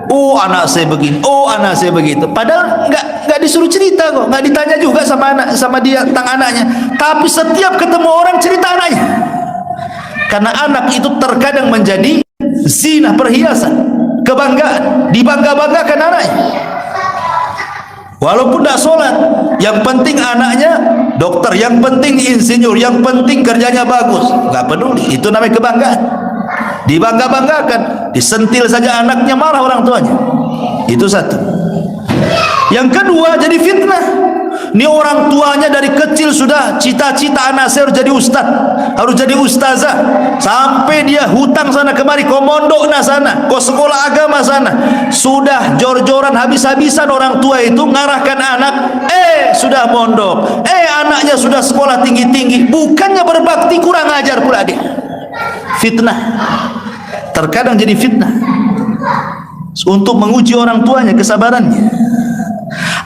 Oh anak saya begini, oh anak saya begitu. Padahal nggak disuruh cerita kok, nggak ditanya juga sama anak, sama dia tentang anaknya. Tapi setiap ketemu orang cerita anaknya. Karena anak itu terkadang menjadi zina, perhiasan, kebanggaan, dibangga-banggakan anaknya. Walaupun tidak sholat, yang penting anaknya dokter, yang penting insinyur, yang penting kerjanya bagus, nggak peduli. Itu namanya kebanggaan, dibangga-banggakan. Disentil saja anaknya marah orang tuanya. Itu 1. Yang kedua, jadi fitnah. Ini orang tuanya dari kecil sudah cita-cita anak saya harus jadi ustaz, harus jadi ustazah, sampai dia hutang sana kemari, kau mondok na sana, kau sekolah agama sana. Sudah jor-joran habis-habisan orang tua itu ngarahkan anak, sudah mondok, anaknya sudah sekolah tinggi-tinggi, bukannya berbakti, kurang ajar pula dia. Fitnah. Terkadang jadi fitnah untuk menguji orang tuanya kesabarannya.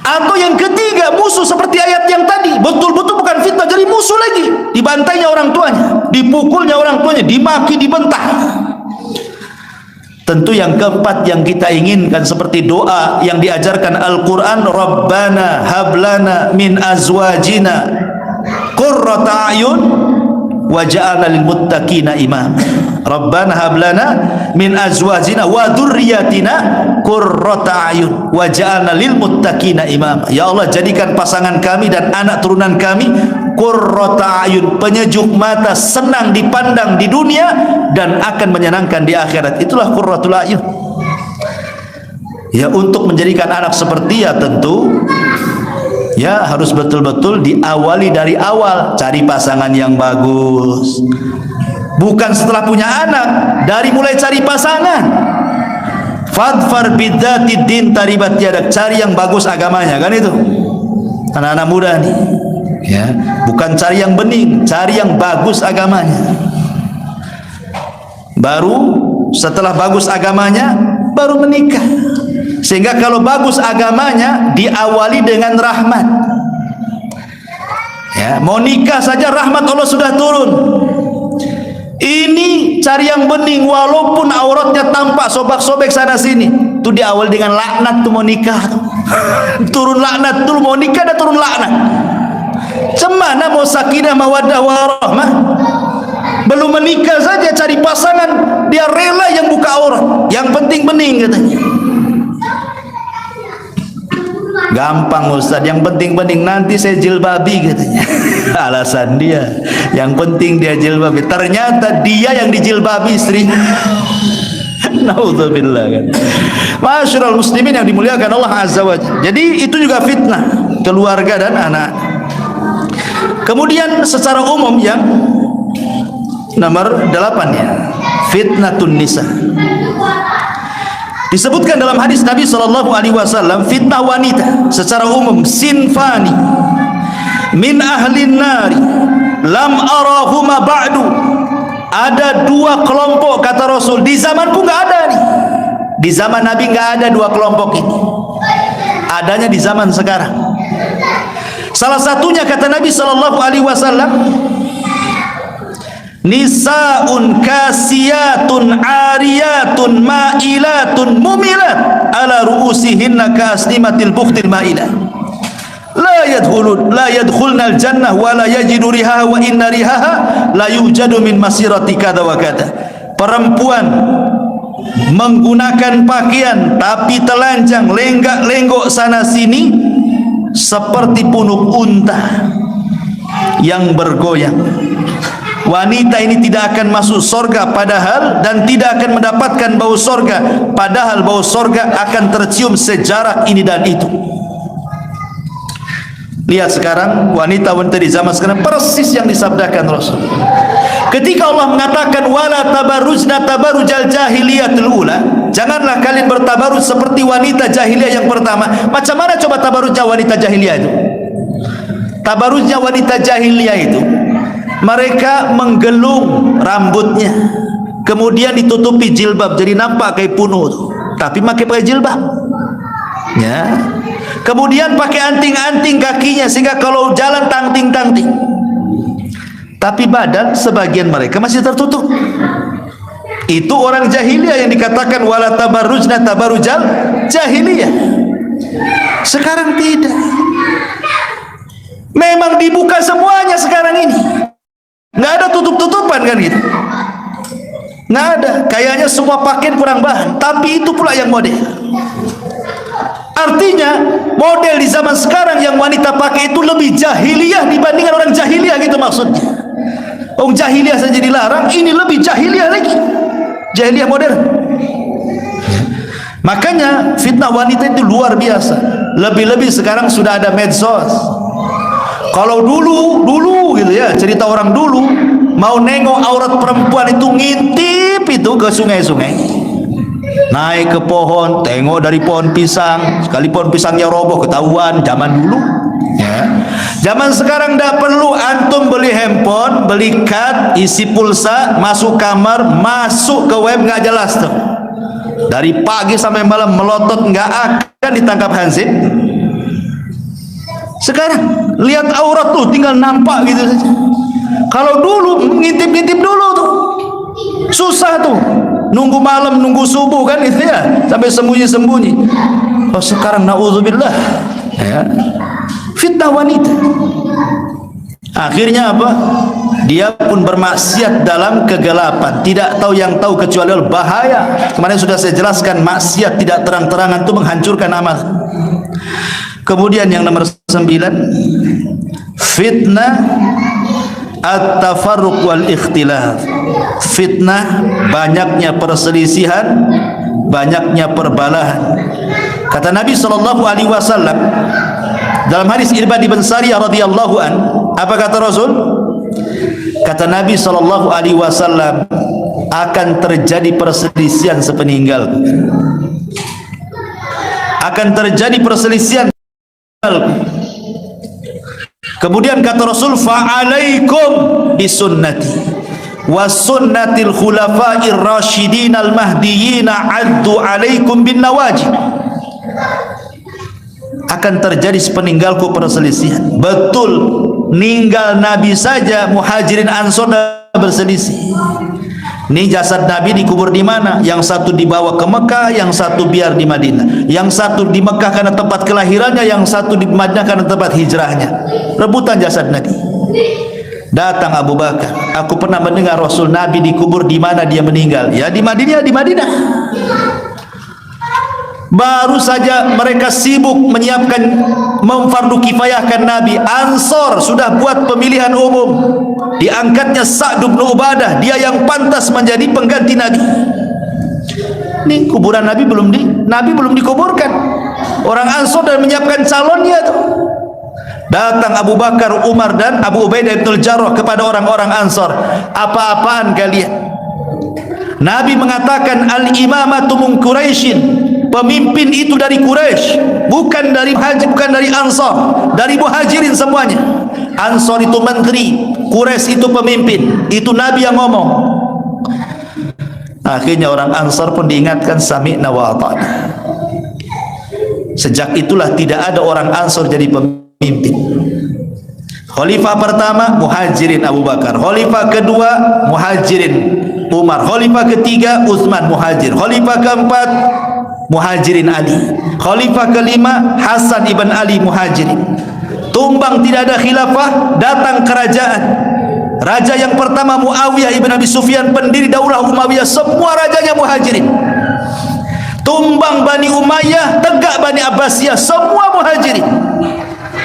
Atau yang ketiga, musuh seperti ayat yang tadi, betul-betul bukan fitnah, jadi musuh lagi. Dibantainya orang tuanya, dipukulnya orang tuanya, dimaki, dibentah. Tentu yang keempat yang kita inginkan seperti doa yang diajarkan Al-Quran, Rabbana hablana min azwajina qurrata a'yun waja'alna lil muttaqina imam. Rabbana hablana min azwajina wa dzurriyyatina qurrata a'yun waja'alna lil muttaqina imam. Ya Allah, jadikan pasangan kami dan anak turunan kami qurrata a'yun, penyejuk mata, senang dipandang di dunia dan akan menyenangkan di akhirat. Itulah qurratul a'yun. Ya, untuk menjadikan anak seperti ya tentu ya harus betul-betul diawali dari awal, cari pasangan yang bagus. Bukan setelah punya anak, dari mulai cari pasangan. Fadfar bidzati din taribat yadak, cari yang bagus agamanya, kan itu. Anak-anak muda nih. Ya, bukan cari yang bening, cari yang bagus agamanya. Baru setelah bagus agamanya baru menikah. Sehingga kalau bagus agamanya diawali dengan rahmat. Ya, mau nikah saja rahmat Allah sudah turun. Ini cari yang bening walaupun auratnya tampak sobek-sobek sana sini. Itu diawali dengan laknat tuh mau nikah. Turun laknat dulu mau nikah dan turun laknat. Cemana mau sakinah mawaddah warahmah? Belum menikah saja cari pasangan dia rela yang buka aurat. Yang penting bening katanya. Gampang Ustaz, yang penting bening, nanti saya jilbabi katanya. Alasan dia, yang penting dia jilbabi. Ternyata dia yang dijilbabi istri. Naudzubillah kan. Masyarul muslimin yang dimuliakan Allah Azza wa Jalla. Jadi itu juga fitnah keluarga dan anak. Kemudian secara umum yang nomor 8 ya, fitnatun nisa. Disebutkan dalam hadis Nabi SAW, fitnah wanita secara umum sinfani min ahlin nari lam arahuma ba'du. Ada 2 kelompok kata Rasul, di zamanku nggak ada nih. Di zaman Nabi nggak ada 2 kelompok ini. Adanya di zaman sekarang. Salah satunya kata Nabi SAW, nisaun kasiyatun ariyatun ma'ilatun mumilat ala ru'usihinna kasnimatil bukhtil ma'ilah la yadkhulna al-jannah wa la yajidu rihaha wa inna rihaha la yujadu min masirati kada wa kada. Perempuan menggunakan pakaian tapi telanjang lenggak-lenggok sana sini seperti punuk unta yang bergoyang. Wanita ini tidak akan masuk surga padahal, dan tidak akan mendapatkan bau surga padahal bau surga akan tercium sejarak ini dan itu. Lihat sekarang wanita-wanita di zaman sekarang persis yang disabdakan Rasul. Ketika Allah mengatakan wala tabarrujna tabarrujal jahiliyatul ula, janganlah kalian bertabarruj seperti wanita jahiliyah yang pertama. Macam mana coba tabarrujnya wanita jahiliyah itu? Tabarrujnya wanita jahiliyah itu, mereka menggelung rambutnya, kemudian ditutupi jilbab, jadi nampak kayak punuh tuh. Tapi pakai jilbab, ya. Kemudian pakai anting-anting kakinya sehingga kalau jalan tangting-tangting. Tapi badan sebagian mereka masih tertutup. Itu orang jahiliyah yang dikatakan wala tabarrujna tabarrujal jahiliyah. Sekarang tidak. Memang dibuka semuanya sekarang ini. Nggak ada tutup-tutupan kan gitu. Nggak ada. Kayaknya semua pakaian kurang bahan. Tapi itu pula yang model. Artinya model di zaman sekarang yang wanita pakai itu lebih jahiliyah dibandingkan orang jahiliyah, gitu maksudnya. Orang jahiliyah saja dilarang, ini lebih jahiliyah lagi. Jahiliyah modern. Makanya fitnah wanita itu luar biasa. Lebih-lebih sekarang sudah ada medsos. Kalau dulu gitu ya, cerita orang dulu mau nengok aurat perempuan itu ngintip itu ke sungai-sungai, naik ke pohon, tengok dari pohon pisang, sekali pohon pisangnya roboh ketahuan. Zaman dulu ya. Zaman sekarang tidak perlu, antum beli handphone, beli kad, isi pulsa, masuk kamar, masuk ke web, nggak jelas tuh. Dari pagi sampai malam melotot, nggak akan ditangkap hansip. Sekarang lihat aurat tuh tinggal nampak gitu saja. Kalau dulu ngintip-ngintip dulu tuh susah tuh, nunggu malam, nunggu subuh kan gitu ya, sampai sembunyi-sembunyi. Oh sekarang naudzubillah ya, fitnah wanita. Akhirnya apa? Dia pun bermaksiat dalam kegelapan, tidak tahu yang tahu kecuali Allah. Bahaya. Kemarin sudah saya jelaskan, maksiat tidak terang-terangan itu menghancurkan amal. Kemudian yang nomor 9, fitnah at-tafarruq wal ikhtilaf. Fitnah banyaknya perselisihan, banyaknya perbalahan. Kata Nabi SAW dalam hadis Irbad bin Sariyah radhiyallahu an, apa kata Rasul? Kata Nabi SAW, akan terjadi perselisihan sepeninggal. Akan terjadi perselisihan. Kemudian kata Rasul, fa'alaikum bisunnati wa sunnatil khulafa'ir rasyidin al mahdiyyin, addu alaikum bin nawajib. akan terjadi sepeninggalku perselisihan. Betul, ninggal Nabi saja Muhajirin Ansor berselisih. Ini jasad Nabi dikubur di mana? Yang satu dibawa ke Mekah, yang satu biar di Madinah. Yang satu di Mekah karena tempat kelahirannya, yang satu di Madinah karena tempat hijrahnya. Rebutan jasad Nabi. Datang Abu Bakar, aku pernah mendengar Rasul Nabi dikubur di mana dia meninggal? Ya di Madinah, di Madinah. Baru saja mereka sibuk menyiapkan memfardu kifayahkan Nabi. Ansor sudah buat pemilihan umum. Diangkatnya Sa'd bin Ubadah, dia yang pantas menjadi pengganti Nabi. Nih kuburan Nabi belum dikuburkan. Orang Ansor dan menyiapkan calonnya tuh. Datang Abu Bakar, Umar dan Abu Ubaidah bin Jarrah kepada orang-orang Ansor. Apa-apaan kalian? Nabi mengatakan al-imamatu min Quraisyin. Pemimpin itu dari Quraisy, bukan dari Ansor, dari Muhajirin semuanya. Ansor itu menteri, Quraisy itu pemimpin. Itu Nabi yang ngomong. Akhirnya orang Ansor pun diingatkan sami'na wa ata'na. Sejak itulah tidak ada orang Ansor jadi pemimpin. Khalifah pertama Muhajirin Abu Bakar, khalifah kedua Muhajirin Umar, khalifah ketiga Utsman Muhajir, khalifah keempat Muhajirin Ali, khalifah kelima Hasan ibn Ali Muhajirin. Tumbang tidak ada khilafah, datang kerajaan. Raja yang pertama Muawiyah ibn Abi Sufyan, pendiri Daulah Umayyah, semua rajanya Muhajirin. Tumbang Bani Umayyah, tegak Bani Abbasiyah, semua Muhajirin.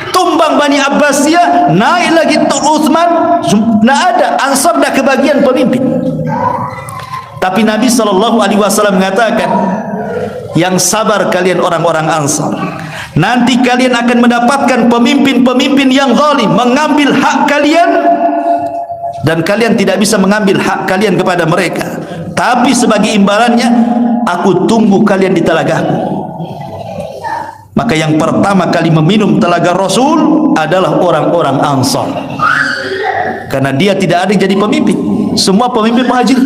Tumbang Bani Abbasiyah, naik lagi Utsman, tidak ada. Ansar dah kebagian pemimpin. Tapi Nabi SAW mengatakan, yang sabar kalian orang-orang Ansar, nanti kalian akan mendapatkan pemimpin-pemimpin yang zalim, mengambil hak kalian, dan kalian tidak bisa mengambil hak kalian kepada mereka. Tapi sebagai imbalannya, aku tunggu kalian di telagaku. Maka yang pertama kali meminum telaga Rasul adalah orang-orang Ansar, karena dia tidak ada yang jadi pemimpin, semua pemimpin Muhajir.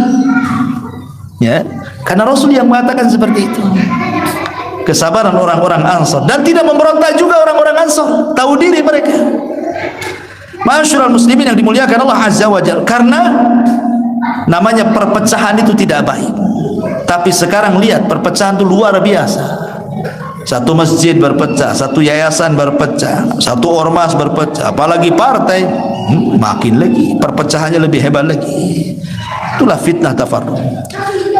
Ya, karena Rasul yang mengatakan seperti itu. Kesabaran orang-orang Ansar, dan tidak memberontak juga orang-orang Ansar, tahu diri mereka. Masyarul muslimin yang dimuliakan Allah Azza wa Jalla, karena namanya perpecahan itu tidak baik. Tapi sekarang lihat, perpecahan itu luar biasa. Satu masjid berpecah, satu yayasan berpecah, satu ormas berpecah, apalagi partai, makin lagi perpecahannya lebih hebat lagi. Itulah fitnah tafarruq.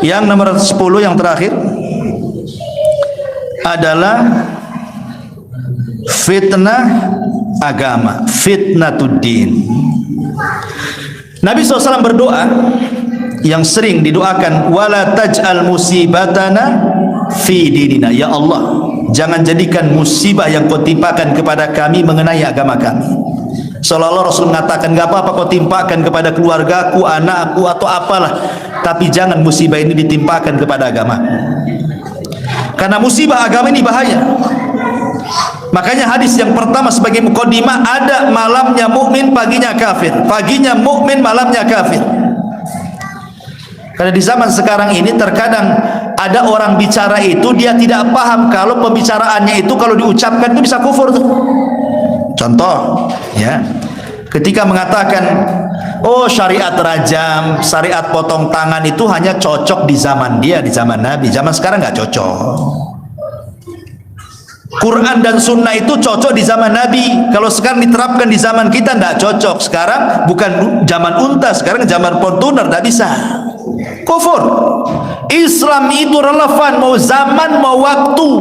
Yang nomor 10 yang terakhir adalah fitnah agama, fitnatuddin. Nabi SAW berdoa yang sering didoakan, wala taj'al musibatana fi dinina. Ya Allah, jangan jadikan musibah yang kau timpakan kepada kami mengenai agama kami. Seolah-olah Rasul mengatakan, gak apa-apa kau timpakan kepada keluargaku, anakku, atau apalah, tapi jangan musibah ini ditimpakan kepada agama. Karena musibah agama ini bahaya. Makanya hadis yang pertama sebagai mukaddimah, ada malamnya mukmin, paginya kafir. Paginya mukmin, malamnya kafir. Karena di zaman sekarang ini terkadang ada orang bicara itu dia tidak paham kalau pembicaraannya itu kalau diucapkan itu bisa kufur tuh. Contoh, ya, ketika mengatakan, oh syariat rajam, syariat potong tangan itu hanya cocok di zaman dia, di zaman Nabi. Zaman sekarang nggak cocok. Quran dan Sunnah itu cocok di zaman Nabi. Kalau sekarang diterapkan di zaman kita nggak cocok. Sekarang bukan zaman unta, sekarang zaman pontuner, nggak bisa. Kufur. Islam itu relevan mau zaman mau waktu.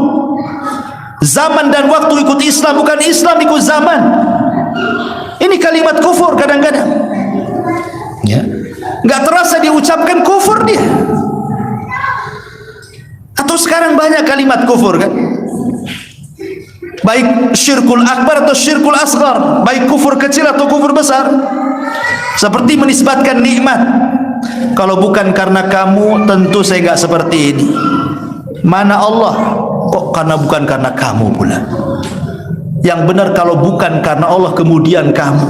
Zaman dan waktu ikut Islam, bukan Islam ikut zaman. Ini kalimat kufur kadang-kadang. Ya, nggak terasa diucapkan kufur dia. Atau sekarang banyak kalimat kufur kan? Baik syirkul akbar atau syirkul asghar, baik kufur kecil atau kufur besar. Seperti menisbatkan nikmat. Kalau bukan karena kamu, tentu saya nggak seperti ini. Mana Allah? Kok karena bukan karena kamu pula? Yang benar kalau bukan karena Allah kemudian kamu.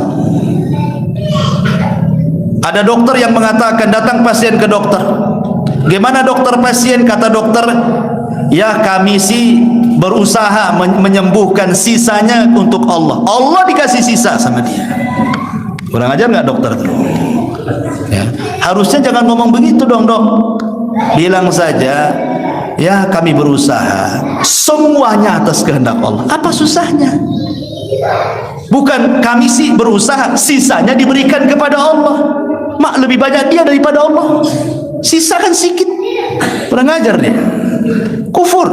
Ada dokter yang mengatakan, datang pasien ke dokter. Gimana dokter pasien? Kata dokter, ya kami sih berusaha menyembuhkan, sisanya untuk Allah. Allah dikasih sisa sama dia. Kurang ajar nggak dokter? Ya. Harusnya jangan ngomong begitu dong, dok. Bilang saja, ya kami berusaha, semuanya atas kehendak Allah. Apa susahnya? Bukan kami sih berusaha, sisanya diberikan kepada Allah. Mak, lebih banyak dia daripada Allah. Sisa kan sedikit. Kurang ajar dia. Kufur.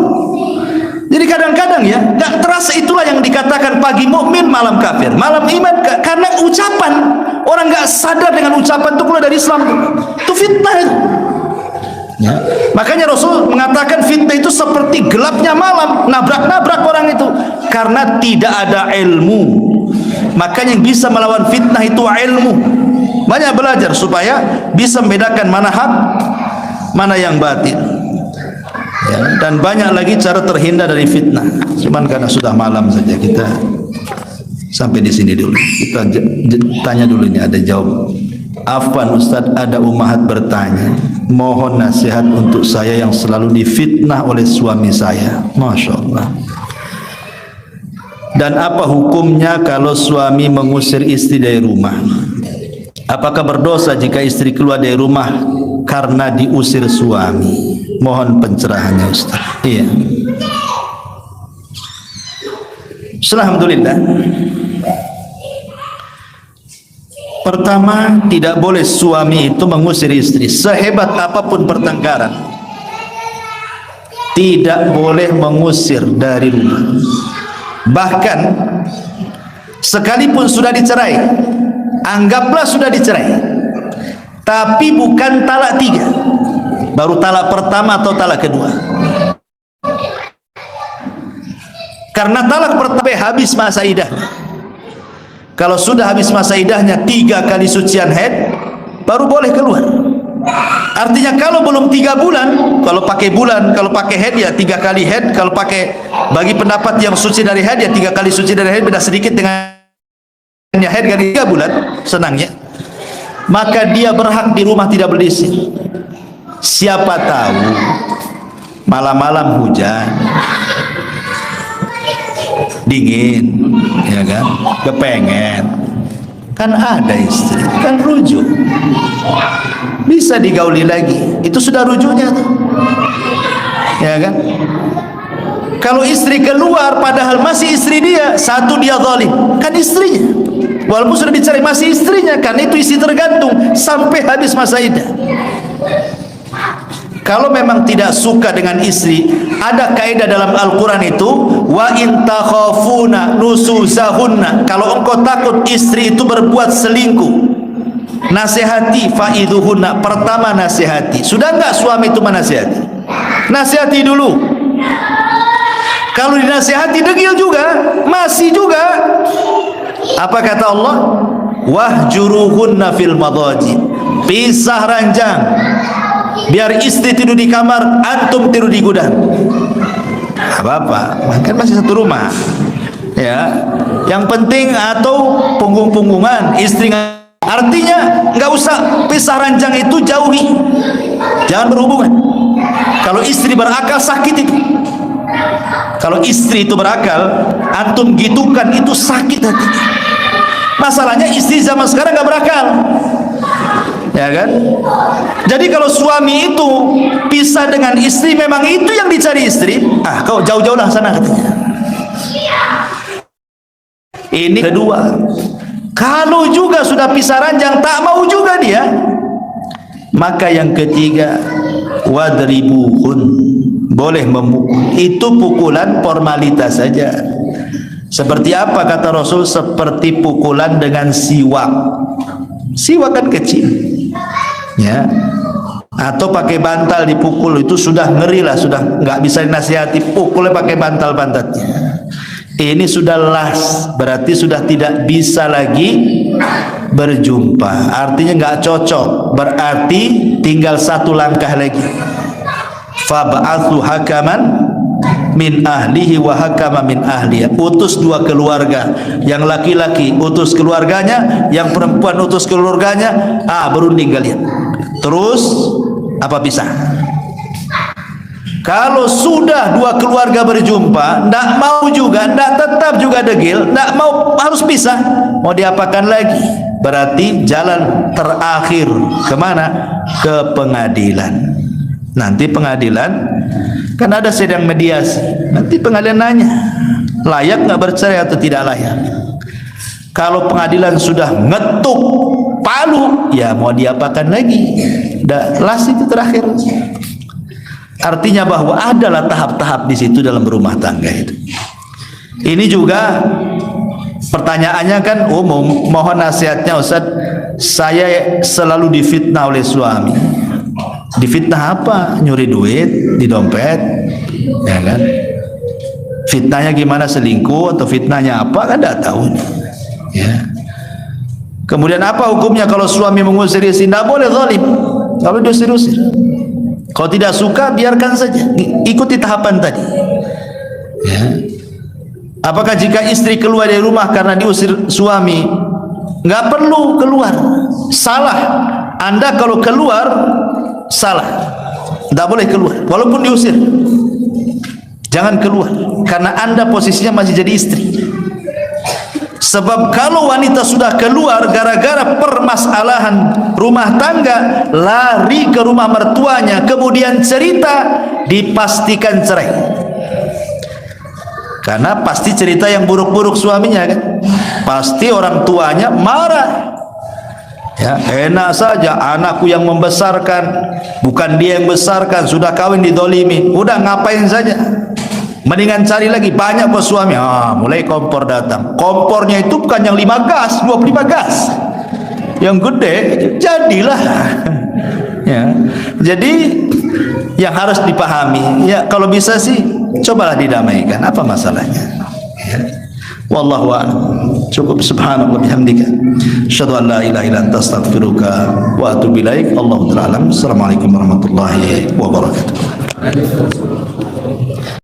Jadi kadang-kadang ya, gak terasa, itulah yang dikatakan pagi mukmin malam kafir, malam iman, karena ucapan orang gak sadar dengan ucapan itu keluar dari Islam, itu fitnah. Ya. Makanya Rasul mengatakan fitnah itu seperti gelapnya malam, nabrak-nabrak orang itu, karena tidak ada ilmu. Makanya yang bisa melawan fitnah itu ilmu. Banyak belajar supaya bisa membedakan mana hak, mana yang batil. Ya, dan banyak lagi cara terhindar dari fitnah. Cuman karena sudah malam saja, kita sampai di sini dulu. Kita tanya dulu, ini ada jawab. Afwan Ustadz, ada ummahat bertanya, mohon nasihat untuk saya yang selalu difitnah oleh suami saya. Masya Allah. Dan apa hukumnya kalau suami mengusir istri dari rumah? Apakah berdosa jika istri keluar dari rumah karena diusir suami? Mohon pencerahannya Ustaz. Iya. Alhamdulillah. Pertama, tidak boleh suami itu mengusir istri. Sehebat apapun pertengkaran, tidak boleh mengusir dari rumah. Bahkan sekalipun sudah dicerai, anggaplah sudah dicerai, tapi bukan talak 3, baru talak pertama atau talak kedua. Karena talak pertama habis masa idah. Kalau sudah habis masa idahnya 3 kali sucian haid, baru boleh keluar. Artinya kalau belum 3 bulan, kalau pakai bulan, kalau pakai haid ya 3 kali haid. Kalau pakai, bagi pendapat yang suci dari haid ya 3 kali suci dari haid, beda sedikit dengan haid kali 3 bulan, senangnya. Maka dia berhak di rumah tidak berdisi. Siapa tahu malam-malam hujan, dingin, ya kan, kepengen, kan ada istri, kan rujuk, bisa digauli lagi, itu sudah rujuknya tuh, ya kan. Kalau istri keluar padahal masih istri dia, satu dia zalim, kan istrinya, walaupun sudah dicerai masih istrinya, kan itu istri tergantung sampai habis masa iddah. Kalau memang tidak suka dengan istri, ada kaidah dalam Al-Quran itu, wa in takhafuna nusuzahunna, kalau engkau takut istri itu berbuat selingkuh, nasihati, fa'idhuhunna, pertama nasihati. Sudah enggak suami itu menasihati? Nasihati dulu. Kalau dinasihati degil juga, masih juga. Apa kata Allah? Wahjuruhunna fil madaji, pisah ranjang, biar istri tidur di kamar, antum tidur di gudang. Apa-apa, kan masih satu rumah, ya. Yang penting atau punggung-punggungan istri. Artinya nggak usah pisah ranjang itu, jauhi, jangan berhubungan. Kalau istri berakal sakit itu. Kalau istri itu berakal, antum gitukan, itu sakit hati. Masalahnya istri zaman sekarang nggak berakal, ya kan? Jadi kalau suami itu pisah dengan istri, memang itu yang dicari istri, kau jauh-jauhlah sana katanya. Ini kedua. Kalau juga sudah pisah ranjang, tak mau juga dia, maka yang ketiga, wadribuhun, boleh memukul. Itu pukulan formalitas saja. Seperti apa kata Rasul? Seperti pukulan dengan siwak. Siwak kan kecil, ya, atau pakai bantal dipukul, itu sudah ngeri lah, sudah nggak bisa dinasihati. Pukulnya pakai bantal pantatnya, ini sudah las, berarti sudah tidak bisa lagi berjumpa, artinya nggak cocok, berarti tinggal satu langkah lagi. Fab'athu hakaman min ahlihi wa hakama min ahliya, utus 2 keluarga, yang laki-laki utus keluarganya, yang perempuan utus keluarganya, berunding kalian. Terus apa pisah? Kalau sudah dua keluarga berjumpa, ndak mau juga, ndak tetap juga degil, ndak mau, harus pisah, mau diapakan lagi? Berarti jalan terakhir kemana? Ke pengadilan. Nanti pengadilan kan ada sidang mediasi. Nanti pengadilan nanya, layak nggak bercerai atau tidak layak. Kalau pengadilan sudah ngetuk palu, ya mau diapakan lagi? Las itu terakhir. Artinya bahwa adalah tahap-tahap di situ dalam berumah tangga itu. Ini juga pertanyaannya kan umum. Mohon nasihatnya Ustaz, saya selalu difitnah oleh suami. Difitnah apa? Nyuri duit di dompet, ya kan? Fitnahnya gimana, selingkuh atau fitnahnya apa kan tidak tahu. Ya. Kemudian apa hukumnya kalau suami mengusir istri? Tidak boleh zalim. Kalau dia usir-usir. Kalau tidak suka biarkan saja, ikuti tahapan tadi. Ya. Apakah jika istri keluar dari rumah karena diusir suami? Nggak perlu keluar. Salah. Anda kalau keluar salah. Tidak boleh keluar, walaupun diusir. Jangan keluar, karena Anda posisinya masih jadi istri. Sebab kalau wanita sudah keluar gara-gara permasalahan rumah tangga, lari ke rumah mertuanya, kemudian cerita, dipastikan cerai. Karena pasti cerita yang buruk-buruk suaminya kan. Pasti orang tuanya marah. Ya, enak saja anakku yang membesarkan, bukan dia yang besarkan, sudah kawin didolimi. Udah ngapain saja. Mendingan cari lagi, banyak bos suami. Mulai kompor datang. Kompornya itu bukan yang 5 gas, 25 gas. Yang gede, jadilah. Ya. Jadi yang harus dipahami, ya kalau bisa sih cobalah didamaikan. Apa masalahnya? Ya. Wallahu a'lam. Cukup. Subhanallah bihamdika, asyhadu an la ilaha illa anta, astaghfiruka wa atubu ilaik. Allahu ta'ala alam. Assalamualaikum warahmatullahi wabarakatuh.